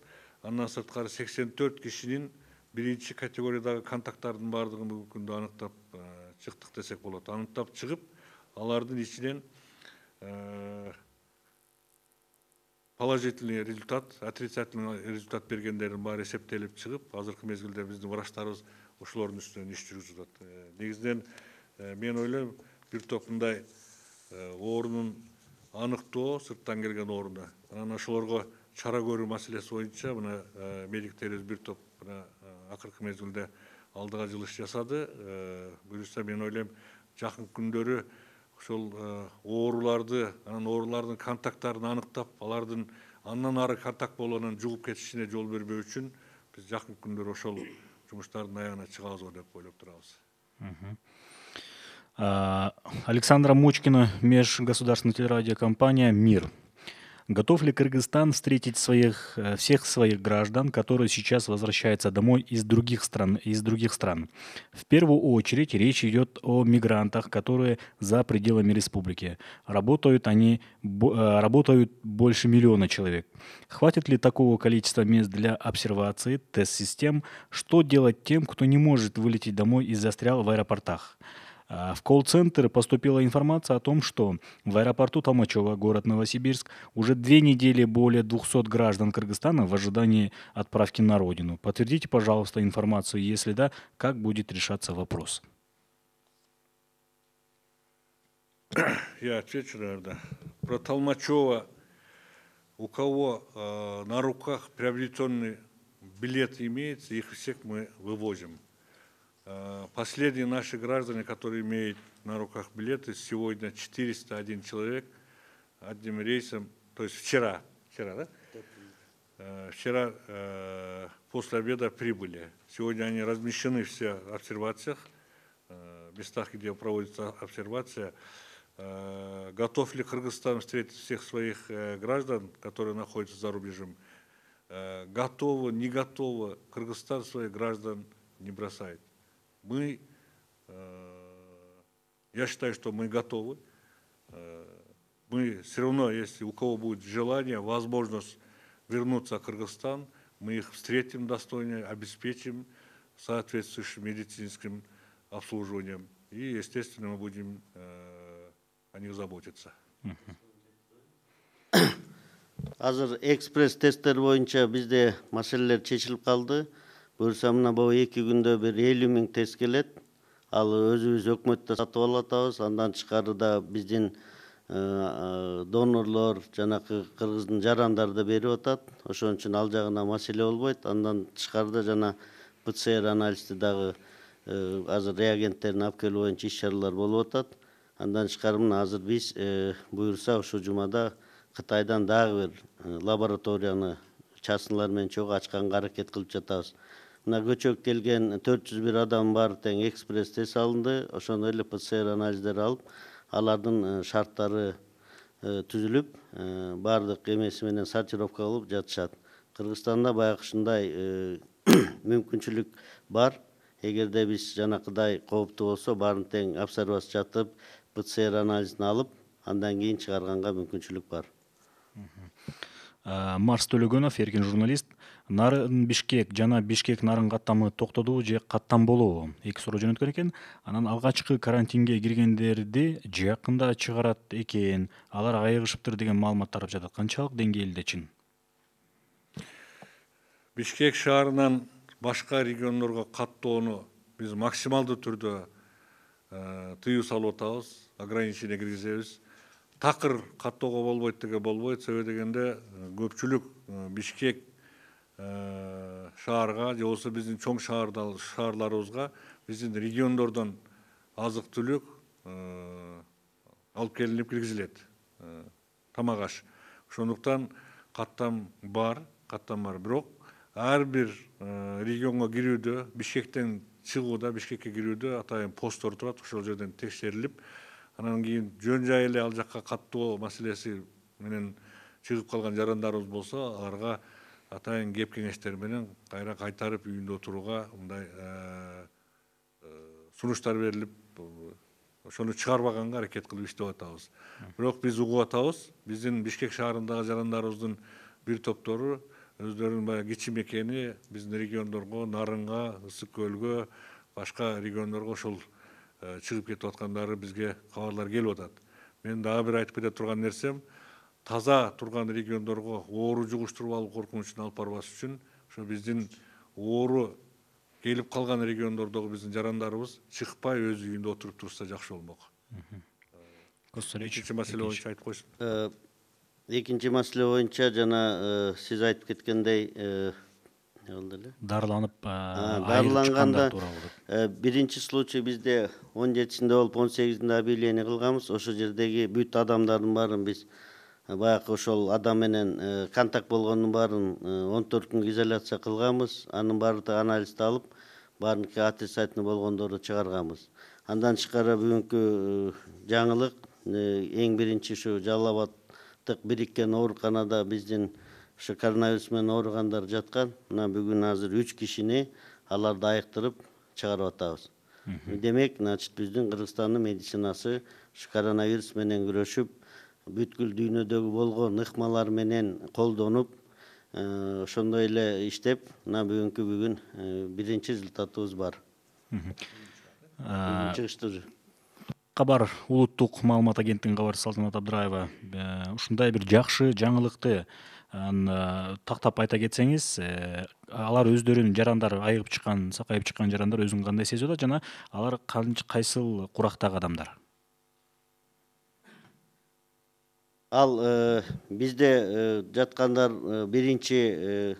Андан сырткары 84 кишинин биринчи категориядагы контакттардын баардыгын бүгүнкү күндө аныктап чыктык десек болот. Аныктап чыгып, алардын ичинен положительный результат, отрицательный результат бергендердин баары эсептелип чыгып, азыркы мезгилде биздин врачтарыбыз ошолордун үстүнөн иш жүргүзүп атат. Негизинен мен ойлойм, бир топ мындай оорунун аныктоо, сырттан келген ооруна. Анан ошолорго чара көрүү маселеси боюнча мына медиктерибиз бир топ акыркы мезгилде алдыга жылыш жасады. Буюрса мен ойлойм, жакын күндөрү ошол ооруларды, анан оорулардын контакттарын аныктап, алардын андан ары контакт болгонун жугуп кетишине жол бербөө үчүн биз жакын күндөрү ошол жумуштардын аягына чыгабыз деп ойлоп турабыз. Александра Мучкина, межгосударственная телерадиокомпания «Мир». Готов ли Кыргызстан встретить всех своих граждан, которые сейчас возвращаются домой из других стран? В первую очередь речь идет о мигрантах, которые за пределами республики. Работают больше 1 миллиона человек. Хватит ли такого количества мест для обсервации, тест-систем? Что делать тем, кто не может вылететь домой и застрял в аэропортах? В колл-центр поступила информация о том, что в аэропорту Толмачево, город Новосибирск, уже 2 недели более 200 граждан Кыргызстана в ожидании отправки на родину. Подтвердите, пожалуйста, информацию. Если да, как будет решаться вопрос? Я отвечу, наверное. Про Толмачево. У кого на руках приобретенный билет имеется, их всех мы вывозим. Последние наши граждане, которые имеют на руках билеты, сегодня 401 человек одним рейсом, то есть вчера, да? Вчера после обеда прибыли. Сегодня они размещены все в обсервациях, в местах, где проводится обсервация. Готов ли Кыргызстан встретить всех своих граждан, которые находятся за рубежом? Готово, не готово. Кыргызстан своих граждан не бросает. Я считаю, что мы готовы. Мы все равно, если у кого будет желание, возможность вернуться в Кыргызстан, мы их встретим достойно, обеспечим соответствующим медицинским обслуживанием. И, естественно, мы будем о них заботиться. Азыр экспресс тесттер боюнча бизде маселелер чечилип калды. Буюрса мына бул 2 күндө бир 50 000 тест келет. Ал өзүбүз өкмөттө сатып алып атабыз. Андан тышкары да биздин донорлор жанакы кыргыздын жарандары да берип атат. Ошон үчүн ал жагына маселе болбойт. Андан тышкарыда жана ПЦР анализди дагы азыр реагенттерин алып келүү боюнча иш-чаралар болуп атат. Андан тышкары мына азыр биз буюрса ушул жумада Кытайдан дагы бир лабораторияны частныйлар менен чогуу ачканга аракет кылып жатабыз. Мына көчөп келген 401 адам баары тең экспресс тест алынды. Ошондой эле ПЦР анализдер алып, алардын шарттары түзүлүп, баардык эмеси менен сортировка кылып жатышат. Кыргызстанда баягы ушундай мүмкүнчүлүк бар. Эгерде биз жанакыдай кооптуу болсо, баарын тең обсервация жатып, ПЦР анализин алып, андан кийин чыгарганга мүмкүнчүлүк бар. Марс Төлөгөнов, эркин журналист. Нарын Бишкек жана Бишкек Нарын каттамы токтодубу же каттам болобу? Эки суроо жөнөткөн экен. Анан алгачкы карантинге киргендерди жакында чыгарат экен. Алар айыгышыптыр деген маалымат тарап жатат. Канчалык деңгээлде чын? Бишкек шаарынан башка региондорго каттоону биз максималдуу түрдө тыюу салып атабыз, ограничение киргизебиз. Такыр каттоого болбойт деге болбойт. Себеби дегенде көпчүлүк Бишкек шаарга же болбосо биздин чоң шаарларыбызга биздин региондордон азык түлүк алып келинип киргизилет. Тамак аш. Ошондуктан каттам бар. Бирок ар бир регионго кирүүдө, Бишкектен чыгууда, Бишкекке кирүүдө атайын посттор турат. Ошол жерден текшерилип, анан кийин жөн жай эле ал жакка каттоо маселеси менен чыгып калган жарандарыбыз болсо, аларга атайын кеп кеңештер менен кайра кайтарып үйүндө отурууга мындай сунуштар берилип, ошону чыгарбаганга аракет кылып иштеп атабыз. Бирок биз угуп атабыз, биздин Бишкек шаарындагы жарандарыбыздын бир топтору өздөрүнүн баягы кичи мекени биздин региондорго, Нарынга, Ысык көлгө, башка региондорго ошол чыгып кетип аткандары бизге кабарлар келип атат. Мен дагы бир айтып кете турган нерсем, таза турган региондорго оору жугуштуруп алуу коркунучун алып барбаш үчүн ошо биздин оору келип калган региондордогу биздин жарандарыбыз чыкпай өз үйүндө отуруп турса жакшы болмок. Экинчи маселе боюнча айтып койсун. Экинчи маселе боюнча жана сиз айтып кеткендей не болду эле? Дарыланып, дарыланганда биринчи случай бизде 17-синде болуп 18-inde объявление кылганбыз. Ошол жердеги бүт адамдардын баарын биз баягы ошол адам менен контакт болгондун баарын 14 күнгө изоляция кылганбыз. Анын баардыгы анализди алып, баарыныкы отрицательный болгондорду чыгарганбыз. Андан тышкары бүгүнкү жаңылык эң биринчи ушу Жалал Абадтык бириккен ооруканада биздин ушу коронавирус менен ооругандар жаткан. Мына бүгүн азыр 3 кишини аларды айыктырып чыгарып атабыз. Демек, значит, биздин Кыргызстандын медицинасы ушу коронавирус менен күрөшүп, бүткүл дүйнөдөгү болгон ыкмалар менен колдонуп, ошондой эле иштеп, мына бүгүн биринчи результатыбыз бар. Чыгыштыр. Кабар улуттук маалымат агенттигинин кабарчысы Салтанат Абдыраева ушундай бир жакшы жаңылыкты тактап айта кетсеңиз, алар өздөрүнүн жарандары айыгып чыккан, сакайып чыккан жарандар өзүн кандай сезип атат жана алар кайсыл курактагы адамдар? Ал бизде жаткандар биринчи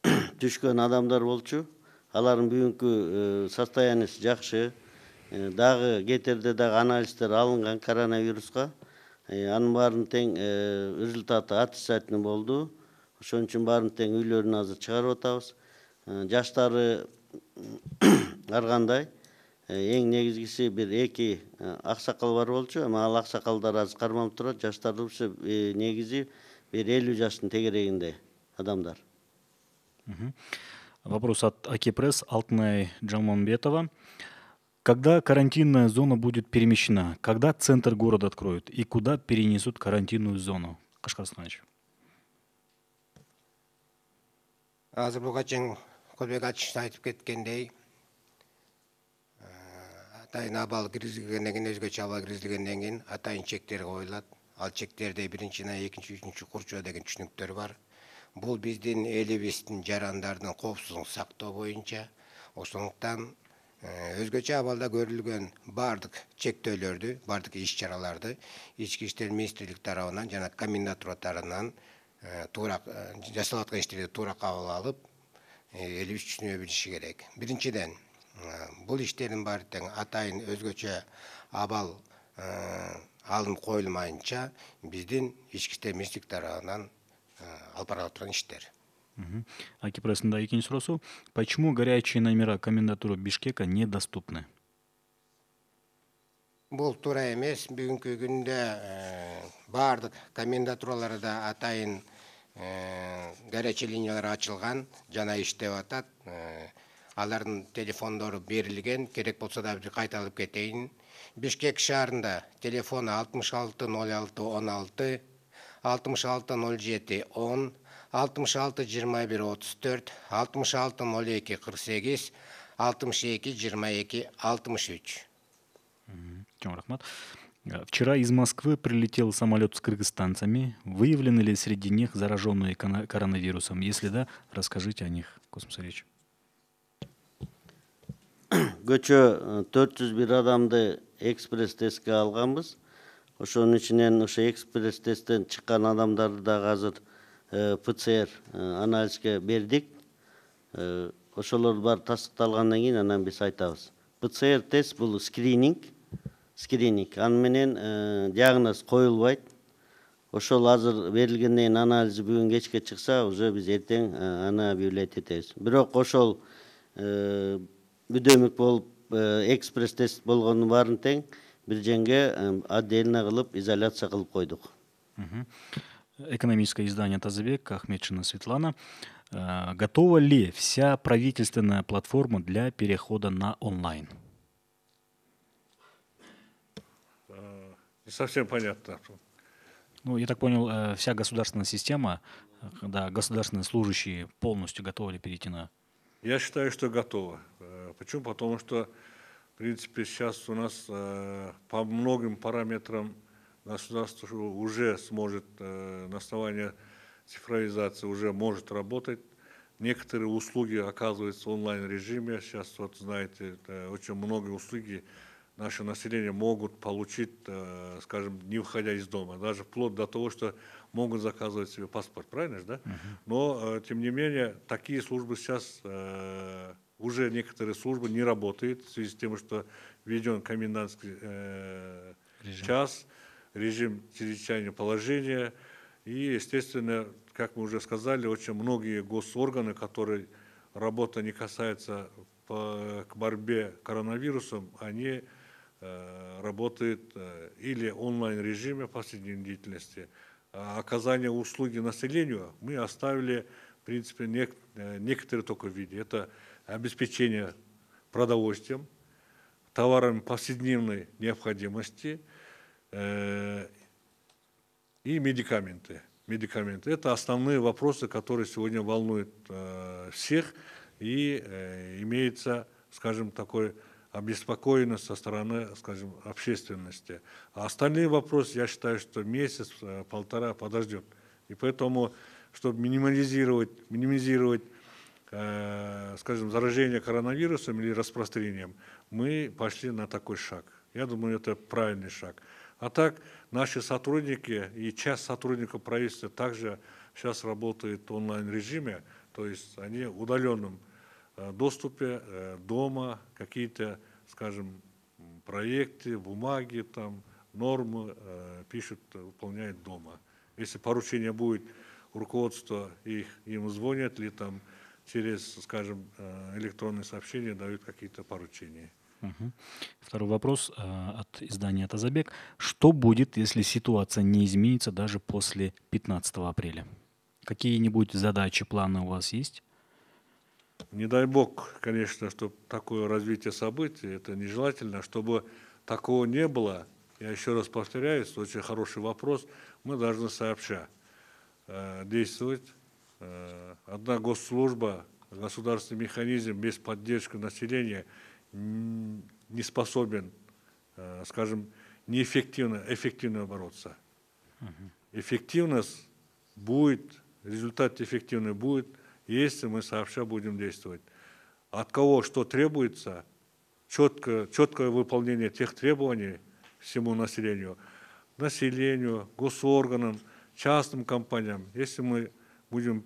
түшкөн адамдар болчу. Алардын бүгүнкү состояниясы жакшы. Дагы кетерде дагы анализдер алынган коронавируска. Анын баарын тең результаты отрицательный болду. Ошон үчүн баарын тең үйлөрүнө азыр чыгарып атабыз. Жаштары ар кандай. Эң негизгиси бир эки аксакал бар болчу, эми ал аксакалдар азыр кармалып турат. Жаштарды негизи бир 50 жаштын тегерегинде адамдар. Вопрос от Акипресс, Алтынай Джалманбетова. Когда карантинная зона будет перемещена? Когда центр города откроют? И куда перенесут карантинную зону? Кашкар Станович. Азыр буга чейин Көлбек Ачыш айтып кеткендей, атайын абал киргизилгенден кийин, өзгөчө абал киргизилгенден кийин атайын чектер коюлат. Ал чектерде биринчи, экинчи, үчүнчү курчоо деген түшүнүктөр бар. Бул биздин элибиздин жарандардын коопсуздугун сактоо боюнча. Ошондуктан Өзгөчө абалда көрүлгөн бардык чектөөлөрдү, бардык иш-чараларды ички иштер министрлик тарабынан жана комендатура тарабынан туура жасалып аткан иштерди туура кабыл алып, элибиз түшүнө билиши керек. Биринчиден, бул иштердин баары тең атайын өзгөчө абал алынып коюлмайынча биздин ички иштер министрлик тарабынан алып барылып турган иштер. Аки пресында экинчи суроосу. Почему горячие номера комендатуры Бишкека недоступны? Бул туура эмес. Бүгүнкү күндө баардык комендатураларда атайын горячий линиялар ачылган, жана иштеп атат. Алардын телефондору берилген, керек болсо да бир кайталып кетейин. Бишкек шаарында телефону 66 06 16, 66 07 10, 66 21 34, 66 02 48, 62 22 63. Чоң рахмат. Вчера из Москвы прилетел самолет с кыргызстанцами. Выявлены ли среди них зараженные коронавирусом? Если да, расскажите о них. Космосович. Көчө 401 адамды экспресс тестке алганбыз. Ошонун ичинен ошо экспресс тесттен чыккан адамдарды да азыр ПЦР анализге бердик. Ошолор бар тастыкталгандан кийин анан биз айтабыз. ПЦР тест бул скрининг. Аны менен диагноз коюлбайт. Ошол азыр берилгенден кийин анализи бүгүн кечке чыкса, уже биз эртең аны объявлять этебиз. Бирок ошол бүдөмүк болуп экспресс тест болгону баарын тең бир жерге отдельно кылып изоляция кылып койдук. Экономическое издание «Тазабек», Ахметшина Светлана. Готова ли вся правительственная платформа для перехода на онлайн? Не совсем понятно. Ну, я так понял, вся государственная система, да, государственные служащие полностью готовы ли перейти на... Я считаю, что готово. Почему? Потому что, в принципе, сейчас у нас по многим параметрам государство уже сможет на основании цифровизации уже может работать. Некоторые услуги оказываются в онлайн-режиме. Сейчас, вот знаете, очень многие услуги наше население могут получить, скажем, не выходя из дома. Даже вплоть до того, что могут заказывать себе паспорт, правильно же, да? Но, тем не менее, такие службы сейчас, уже некоторые службы не работают в связи с тем, что введен комендантский час, режим чрезвычайного положения. И, естественно, как мы уже сказали, очень многие госорганы, которые работа не касается к борьбе с коронавирусом, они работают или в онлайн-режиме повседневной деятельности. А оказание услуги населению мы оставили, в принципе, некоторые только в виде. Это обеспечение продовольствием, товарами повседневной необходимости и медикаменты. Это основные вопросы, которые сегодня волнуют всех, и имеется, скажем, такой обеспокоенность со стороны, скажем, общественности. А остальные вопросы, я считаю, что месяц-полтора подождет. И поэтому, чтобы минимизировать, скажем, заражение коронавирусом или распространением, мы пошли на такой шаг. Я думаю, это правильный шаг. А так, наши сотрудники и часть сотрудников правительства также сейчас работают в онлайн-режиме, то есть они в удаленном доступе дома, какие-то, скажем, проекты, бумаги, там, нормы пишут, выполняют дома. Если поручение будет, руководство им звонят или там через, скажем, электронные сообщения дают какие-то поручения. Второй вопрос от издания «Тазабек». Что будет, если ситуация не изменится даже после 15 апреля? Какие-нибудь задачи, планы у вас есть? Не дай бог, конечно, чтобы такое развитие событий, это нежелательно. Чтобы такого не было, я еще раз повторяюсь, очень хороший вопрос, мы должны сообща действовать. Одна госслужба, государственный механизм без поддержки населения не способен, скажем, эффективно бороться. Эффективность будет, результат эффективный будет, если мы сообща будем действовать. От кого что требуется, четкое выполнение тех требований всему населению, госорганам, частным компаниям. Если мы будем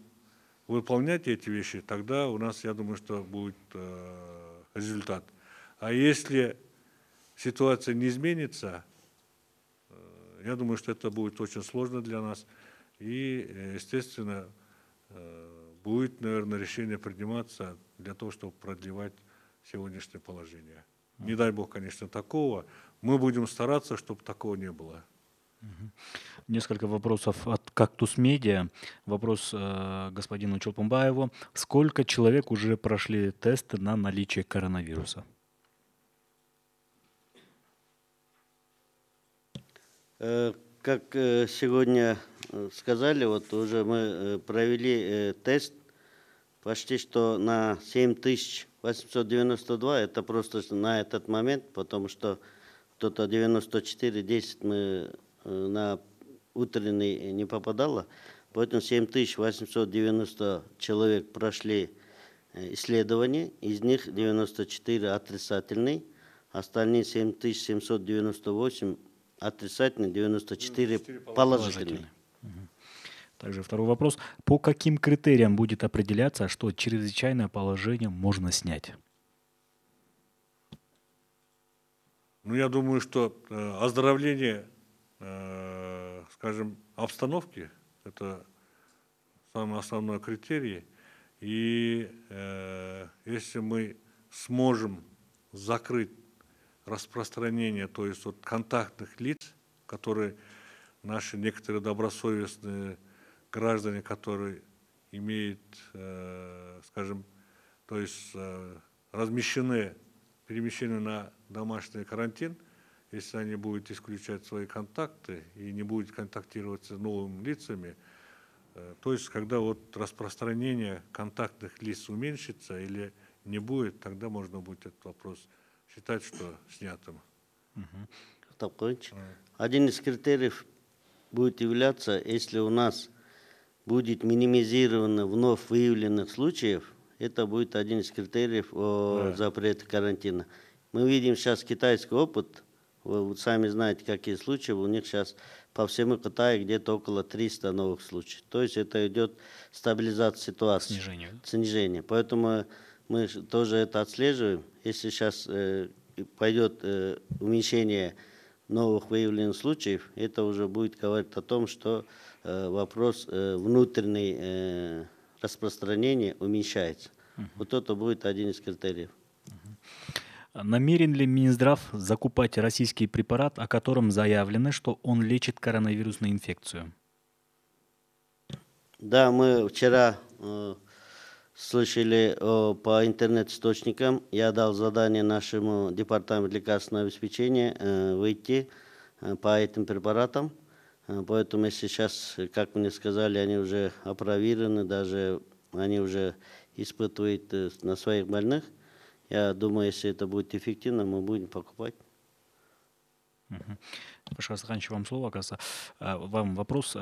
выполнять эти вещи, тогда у нас, я думаю, что будет результат. А если ситуация не изменится, я думаю, что это будет очень сложно для нас. И, естественно, будет, наверное, решение приниматься для того, чтобы продлевать сегодняшнее положение. Не дай бог, конечно, такого. Мы будем стараться, чтобы такого не было. Несколько вопросов от «Кактус Медиа». Вопрос господину Чолпанбаеву. Сколько человек уже прошли тесты на наличие коронавируса? Как сегодня сказали, вот уже мы провели тест почти что на 7892, это просто на этот момент, потому что кто-то 94-10 мы на утренний не попадало, поэтому 7890 человек прошли исследование, из них 94 отрицательные, остальные 7798 отрицательные, 94 положительные. Также второй вопрос. По каким критериям будет определяться, что чрезвычайное положение можно снять? Ну, я думаю, что оздоровление, скажем, обстановки – это самый основной критерий. И если мы сможем закрыть распространение, то есть от контактных лиц, которые наши некоторые добросовестные граждане, которые имеют, скажем, то есть перемещены на домашний карантин, если они будут исключать свои контакты и не будут контактировать с новыми лицами, то есть когда вот распространение контактных лиц уменьшится или не будет, тогда можно будет этот вопрос считать, что снятым. Один из критериев будет являться, если у нас будет минимизировано вновь выявленных случаев, это будет один из критериев о запрете карантина. Мы видим сейчас китайский опыт, вы сами знаете, какие случаи, у них сейчас по всему Китаю где-то около 300 новых случаев. То есть это идет стабилизация ситуации. Снижение. Поэтому мы тоже это отслеживаем. Если сейчас пойдет уменьшение новых выявленных случаев, это уже будет говорить о том, что вопрос внутренней распространения уменьшается. Вот это будет один из критериев. Намерен ли Минздрав закупать российский препарат, о котором заявлено, что он лечит коронавирусную инфекцию? Да, мы вчера слышали по интернет-источникам, я дал задание нашему департаменту лекарственного обеспечения выйти по этим препаратам. Поэтому если сейчас, как мне сказали, они уже опробированы, даже они уже испытывают на своих больных, я думаю, если это будет эффективно, мы будем покупать. Паша Асаханович, вам слово, оказывается. Вам вопрос.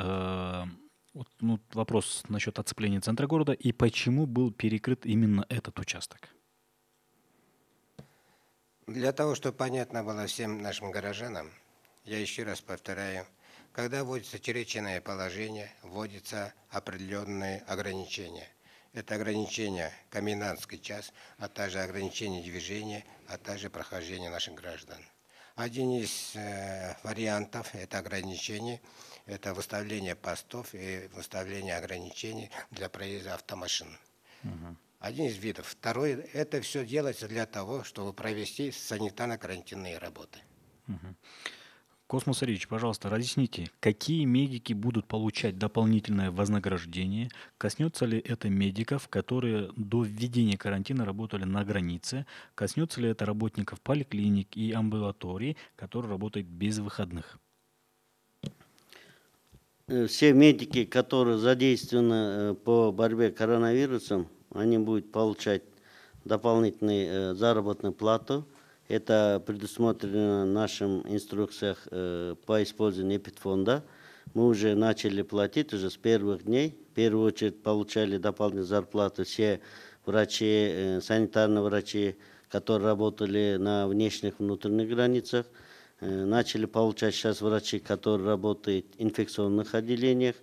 Вопрос насчет оцепления центра города и почему был перекрыт именно этот участок? Для того, чтобы понятно было всем нашим горожанам, я еще раз повторяю, когда вводится чрезвычайное положение, вводятся определенные ограничения. Это ограничение комендантский час, а также ограничение движения, а также прохождения наших граждан. Один из вариантов это ограничение, это выставление постов и выставление ограничений для проезда автомашин. Один из видов. Второй, это все делается для того, чтобы провести санитарно-карантинные работы. Космос Ильич, пожалуйста, разъясните, какие медики будут получать дополнительное вознаграждение? Коснется ли это медиков, которые до введения карантина работали на границе? Коснется ли это работников поликлиник и амбулаторий, которые работают без выходных? Все медики, которые задействованы по борьбе с коронавирусом, они будут получать дополнительную заработную плату. Это предусмотрено в наших инструкциях по использованию эпидфонда. Мы уже начали платить уже с первых дней. В первую очередь получали дополнительную зарплату все врачи, санитарные врачи, которые работали на внешних, внутренних границах. Начали получать сейчас врачи, которые работают в инфекционных отделениях.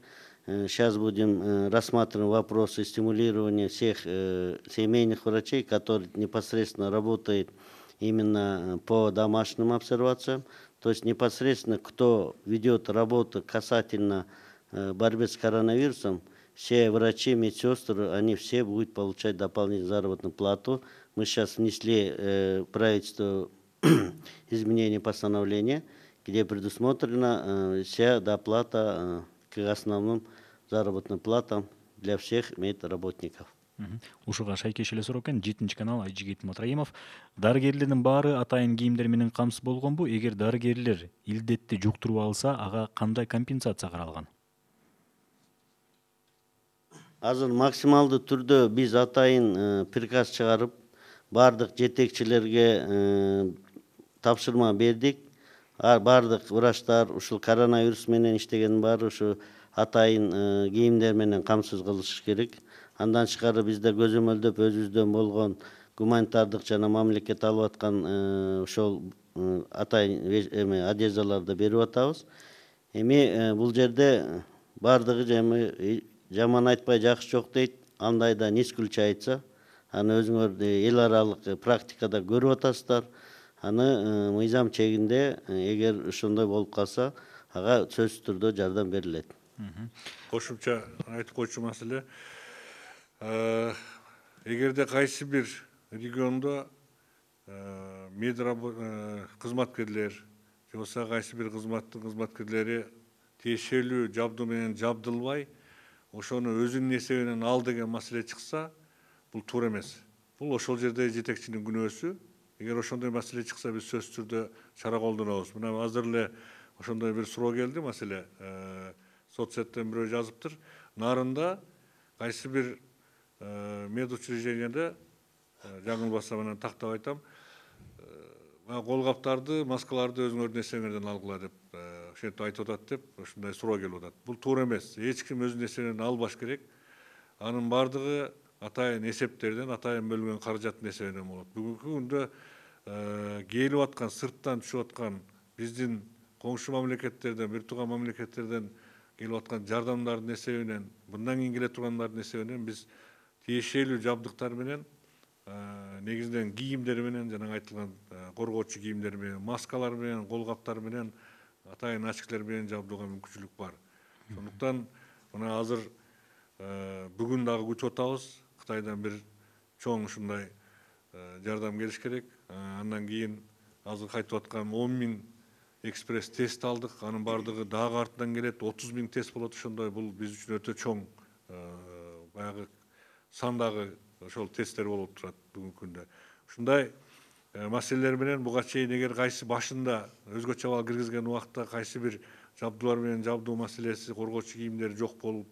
Сейчас будем рассматривать вопросы стимулирования всех семейных врачей, которые непосредственно работают именно по домашним обсервациям. То есть непосредственно, кто ведет работу касательно борьбы с коронавирусом, все врачи, медсестры, они все будут получать дополнительную заработную плату. Мы сейчас внесли правительство изменение постановления, где предусмотрена вся доплата к основным заработным платам для всех медработников. Ушуга шайкеш эле суроо экен. 7 канал Айжигит Матраимов. Дарыгерлердин баары атайын кийимдер менен камсыз болгонбу? Эгер дарыгерлер илдетти жуктуруп алса, ага кандай компенсация каралган? Азыр максималдуу түрдө биз атайын приказ чыгарып, бардык жетекчилерге тапшырма бердик. Бардык врачтар ушул коронавирус менен иштеген баары ушу атайын кийимдер менен камсыз кылыш керек. Андан тышкары бизде көзөмөлдөп өзүбүздөн болгон гуманитардык жана мамлекет алып аткан ошол атайын одеждаларды берип атабыз. Эми бул жерде бардыгы эми жаман айтпай жакшы жок дейт. Андай да нескүлчө айтса, аны өзүңөр эл аралык практикада көрүп атасыздар. Аны мыйзам чегинде эгер ошондой болуп калса, ага сөзсүз түрдө жардам берилет. Кошумча айтып койчу маселе, эгерде кайсы бир региондо кызматкерлер же болбосо кайсы бир кызматтын кызматкерлери тиешелүү жабдуу менен жабдылбай, ошону өзүнүн эсебинен ал деген маселе чыкса, бул туура эмес. Бул ошол жерде жетекчинин күнөөсү. Эгер ошондой маселе чыкса, биз сөзсүз түрдө чара колдонобуз. Мына азыр эле ошондой бир суроо келди, маселе соцсеттен бирөө жазыптыр. Нарында кайсы бир медучрежденияда, жаңылбасам анан тактап айтам, кол каптарды, маскаларды өзүңөрдүн эсебиңерден алгыла деп ошентип айтып атат деп ушундай суроо келип атат. Бул туура эмес. Эч ким өзүнүн эсебинен албаш керек. Анын бардыгы атайын эсептерден, атайын бөлүнгөн каражаттын эсебинен болот. Бүгүнкү күндө келип аткан, сырттан түшүп аткан биздин коңшу мамлекеттерден, бир тууган мамлекеттерден келип аткан жардамдардын эсебинен, мындан кийин келе тургандардын эсебинен биз тиешелүү жабдыктар менен, негизинен кийимдер менен, жана айтылган коргоочу кийимдер менен, маскалар менен, кол каптар менен, атайын очкилер менен жабдууга мүмкүнчүлүк бар. Сондуктан мына азыр бүгүн дагы күтүп атабыз. Кытайдан бир чоң ушундай жардам келиш керек. Андан кийин азыр кайтып аткан 10.000 экспресс тест алдык. Анын бардыгы дагы артынан келет. 30.000 тест болот ошондой. Бул биз үчүн өтө чоң баягы сандагы ошол тесттер болуп турат бүгүнкү күндө. Ушундай маселелер менен буга чейин эгер кайсы башында өзгөчө абал киргизген убакта кайсы бир жабдуулар менен жабдуу маселеси, коргоочу кийимдер жок болуп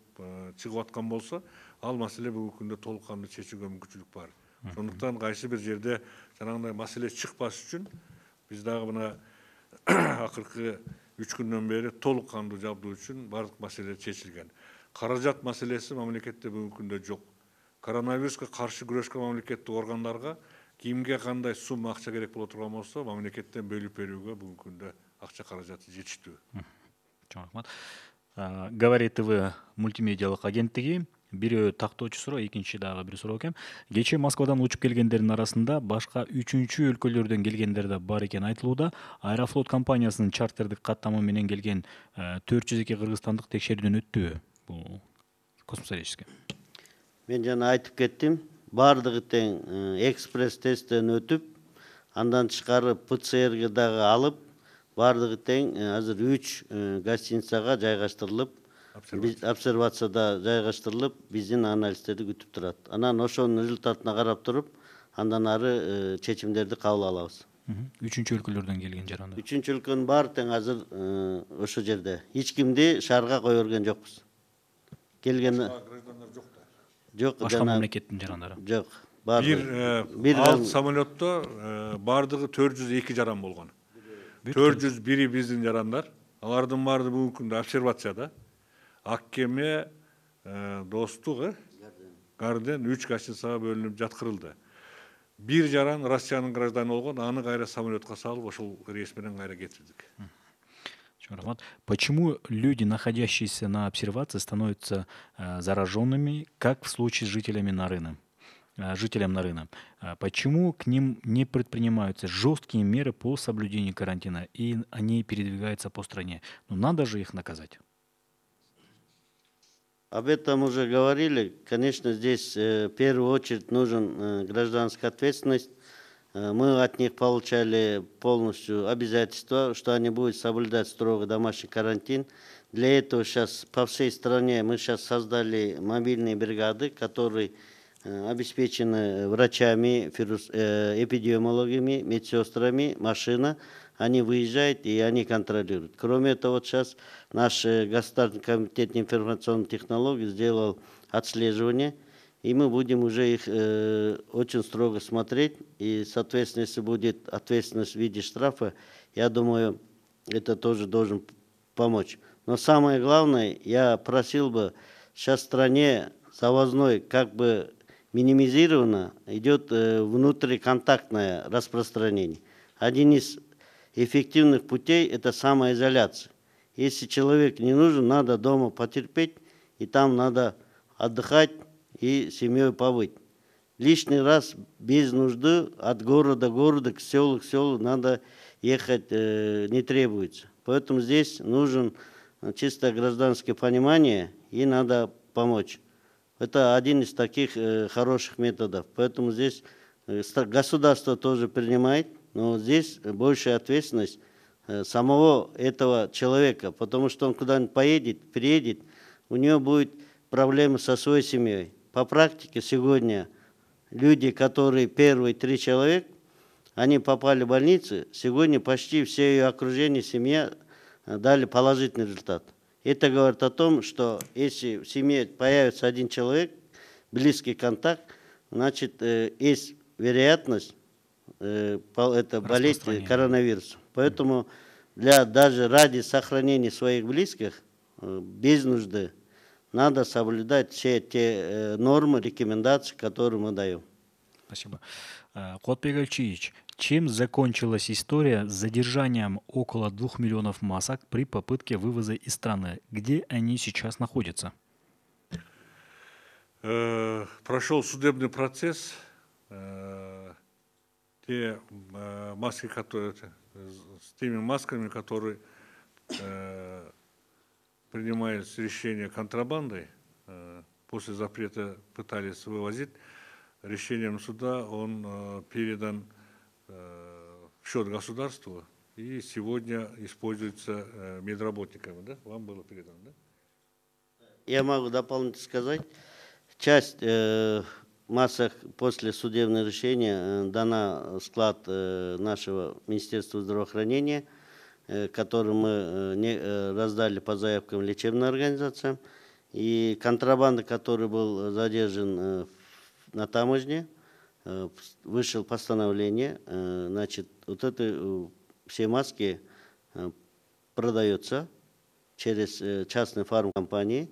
чыгып аткан болсо, ал маселе бүгүнкү күндө толук кандуу чечүүгө мүмкүнчүлүк бар. Сондуктан кайсы бир жерде жанагындай маселе чыкпаш үчүн биз дагы мына акыркы 3 күндөн бери толук кандуу жабдуу үчүн бардык маселелер чечилген. Каражат маселеси мамлекетте бүгүнкү күндө жок. Коронавируска каршы күрөшкөн мамлекеттик органдарга кимге кандай сумма акча керек боло турган болсо, мамлекеттен бөлүп берүүгө бүгүнкү күндө акча каражаты жетиштүү. Чоң рахмат. Говорит ТВ мультимедиалык агенттиги бирөө тактоочу суроо, экинчи дагы бир суроо экен. Кечээ Москвадан учуп келгендердин арасында башка 3-чү өлкөлөрдөн келгендер да бар экен айтылууда. Аэрофлот компаниясынын чартердик каттамы менен келген 402 кыргызстандык текшерүүдөн өттүбү? Бул космосовечке. Мен жана айтып кеттим, бардыгы тең экспресс тесттен өтүп, андан тышкары ПЦР дагы алып, бардыгы тең азыр 3 гостиницага жайгаштырылып, обсервацияда жайгаштырылып, биздин анализдерди күтүп турат. Анан ошонун результатына карап туруп, андан ары чечимдерди кабыл алабыз. 3-чү өлкөлөрдөн келген жарандар. 3-чү өлкөнүн баары тең азыр ошо жерде. Эч кимди шаарга кое берген жокпуз. Келген жок, Башка мамлекеттин жарандары. Жок. Бир ал самолетто бардыгы 402 жаран болгон. 401 биздин жарандар. Алардын баары бүгүнкү күндө обсервацияда. Аккеме, Достук, Гарден 3 гостиницага бөлүнүп жаткырылды. бир жаран Россиянын гражданы болгон, аны кайра самолетка салып, ошол рейс менен кайра кетирдик. Почему люди, находящиеся на обсервации, становятся зараженными, как в случае с жителям Нарына? Почему к ним не предпринимаются жесткие меры по соблюдению карантина, и они передвигаются по стране? Ну, надо же их наказать. Об этом уже говорили. Конечно, здесь в первую очередь нужен гражданская ответственность. Мы от них получали полностью обязательства, что они будут соблюдать строго домашний карантин. Для этого сейчас по всей стране мы сейчас создали мобильные бригады, которые обеспечены врачами, эпидемиологами, медсестрами, машина. Они выезжают и они контролируют. Кроме этого, вот сейчас наш Государственный комитет информационных технологий сделал отслеживание, и мы будем уже их очень строго смотреть. И, соответственно, если будет ответственность в виде штрафа, я думаю, это тоже должен помочь. Но самое главное, я просил бы, сейчас в стране завозной как бы минимизировано, идет внутриконтактное распространение. Один из эффективных путей – это самоизоляция. Если человек не нужен, надо дома потерпеть, и там надо отдыхать и семьей побыть. Лишний раз без нужды от города к городу, к селу надо ехать не требуется. Поэтому здесь нужен чисто гражданское понимание, и надо помочь. Это один из таких хороших методов. Поэтому здесь государство тоже принимает, но здесь большая ответственность самого этого человека, потому что он куда-нибудь поедет, приедет, у него будет проблемы со своей семьей. По практике сегодня люди, которые первые 3 человека, они попали в больницу, сегодня почти все ее окружение, семья дали положительный результат. Это говорит о том, что если в семье появится 1 человек, близкий контакт, значит, есть вероятность болеть коронавирусом. Поэтому даже ради сохранения своих близких, без нужды, надо соблюдать все те нормы, рекомендации, которые мы даем. Спасибо. Куатбек Алчиевич, чем закончилась история с задержанием около 2 миллионов масок при попытке вывоза из страны? Где они сейчас находятся? Прошел судебный процесс. Те маски, с теми масками, которые принимаются решение контрабандой, после запрета пытались вывозить, решением суда он передан в счет государства и сегодня используется медработниками. Да? Вам было передано, да? Я могу дополнительно сказать, часть масок после судебного решения дана в склад нашего Министерства здравоохранения, который мы раздали по заявкам лечебным организациям. И контрабанда, который был задержан на таможне, вышел постановление, значит, вот это все маски продаются через частные фармкомпании,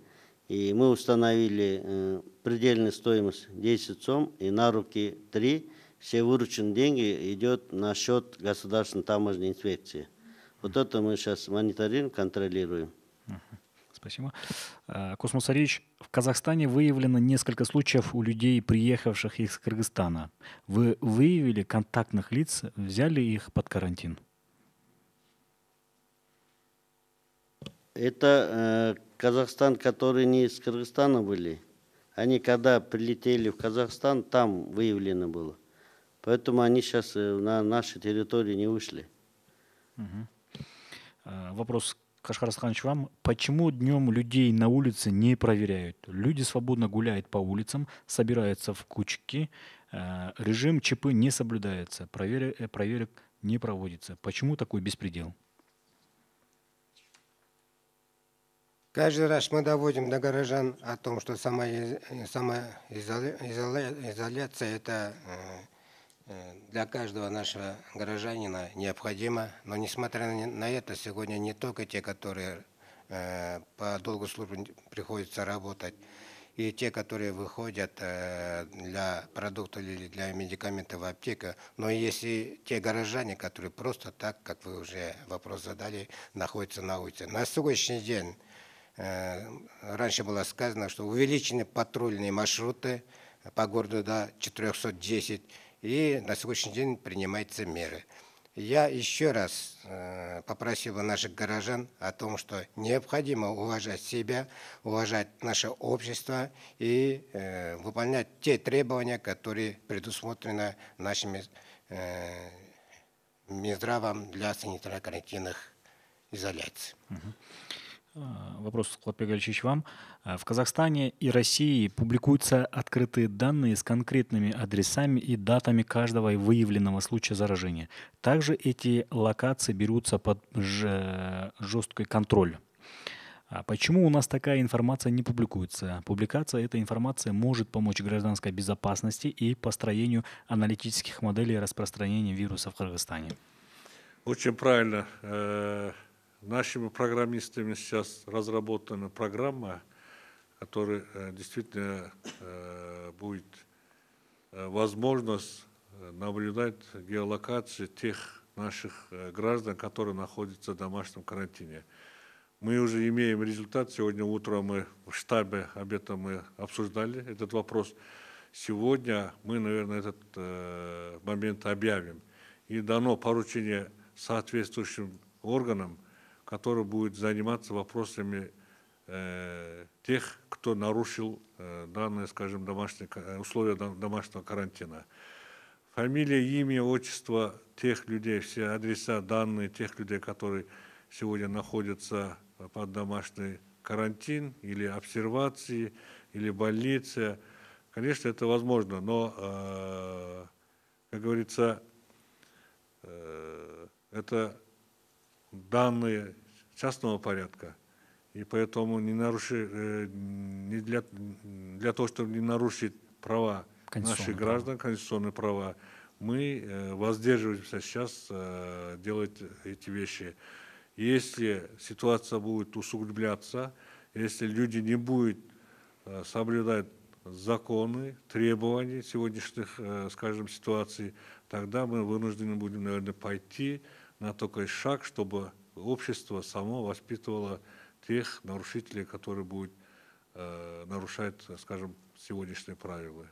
и мы установили предельную стоимость 10 сом и на руки 3. Все вырученные деньги идет на счет Государственной таможенной инспекции. Вот это мы сейчас мониторируем, контролируем. Спасибо. Космос Арич, в Казахстане выявлено несколько случаев у людей, приехавших из Кыргызстана. Вы выявили контактных лиц, взяли их под карантин? Это Казахстан, которые не из Кыргызстана были. Они когда прилетели в Казахстан, там выявлено было. Поэтому они сейчас на нашей территории не вышли. Вопрос, Кашкар Асханович, вам. Почему днем людей на улице не проверяют? Люди свободно гуляют по улицам, собираются в кучки, режим ЧП не соблюдается, проверок не проводится. Почему такой беспредел? Каждый раз мы доводим до горожан о том, что самоизоляция это для каждого нашего гражданина необходимо. Но несмотря на это, сегодня не только те, которые по долгу службы приходится работать, и те, которые выходят для продуктов или для медикаментов в аптеку. Но если те горожане, которые просто так, как вы уже вопрос задали, находятся на улице. На сегодняшний день, раньше было сказано, что увеличены патрульные маршруты по городу до 410, и на сегодняшний день принимаются меры. Я еще раз попросил бы наших горожан о том, что необходимо уважать себя, уважать наше общество и выполнять те требования, которые предусмотрены нашими Минздравом для санитарно-карантинных изоляций. Вопрос, Куатбек Алишевич, вам. В Казахстане и России публикуются открытые данные с конкретными адресами и датами каждого выявленного случая заражения. Также эти локации берутся под жесткий контроль. Почему у нас такая информация не публикуется? Публикация этой информации может помочь гражданской безопасности и построению аналитических моделей распространения вируса в Кыргызстане. Очень правильно. Нашими программистами сейчас разработана программа, которая действительно будет возможность наблюдать геолокацию тех наших граждан, которые находятся в домашнем карантине. Мы уже имеем результат. Сегодня утром мы в штабе об этом мы обсуждали этот вопрос. Сегодня мы, наверное, этот момент объявим. И дано поручение соответствующим органам, который будет заниматься вопросами тех, кто нарушил данные, скажем, условия домашнего карантина. Фамилия, имя, отчество тех людей, все адреса, данные тех людей, которые сегодня находятся под домашний карантин или обсервации, или больнице. Конечно, это возможно, но, как говорится, это данные частного порядка, и поэтому не для того, чтобы не нарушить права наших граждан, конституционные права, мы воздерживаемся сейчас делать эти вещи. Если ситуация будет усугубляться, если люди не будут соблюдать законы, требования сегодняшних, скажем, ситуаций, тогда мы вынуждены будем, наверное, пойти на такой шаг, чтобы общество само воспитывало тех нарушителей, которые будут нарушать, скажем, сегодняшние правила.